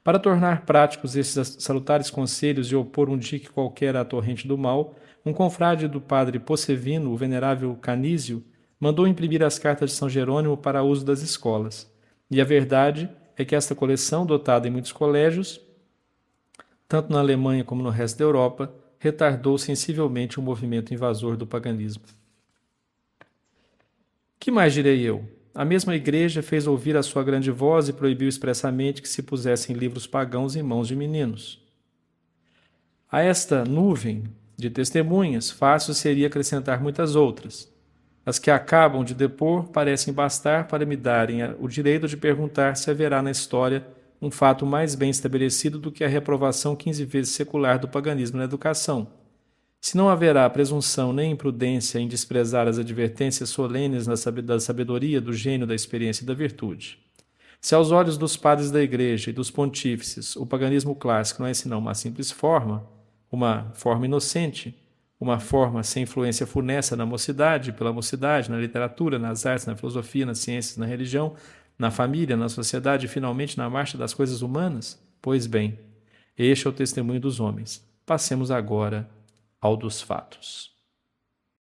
Speaker 1: Para tornar práticos esses salutares conselhos e opor um dique qualquer à torrente do mal, um confrade do padre Possevino, o venerável Canísio, mandou imprimir as cartas de São Jerônimo para uso das escolas. E a verdade é que esta coleção, dotada em muitos colégios, tanto na Alemanha como no resto da Europa, retardou sensivelmente o movimento invasor do paganismo. Que mais direi eu? A mesma igreja fez ouvir a sua grande voz e proibiu expressamente que se pusessem livros pagãos em mãos de meninos. A esta nuvem de testemunhas, fácil seria acrescentar muitas outras. As que acabam de depor parecem bastar para me darem o direito de perguntar se haverá na história um fato mais bem estabelecido do que a reprovação 15 vezes secular do paganismo na educação. Se não haverá presunção nem imprudência em desprezar as advertências solenes da sabedoria, do gênio, da experiência e da virtude. Se aos olhos dos padres da Igreja e dos pontífices o paganismo clássico não é senão uma simples forma, uma forma inocente, uma forma sem influência funesta na mocidade, pela mocidade, na literatura, nas artes, na filosofia, nas ciências, na religião, na família, na sociedade e finalmente na marcha das coisas humanas? Pois bem, este é o testemunho dos homens. Passemos agora ao dos fatos.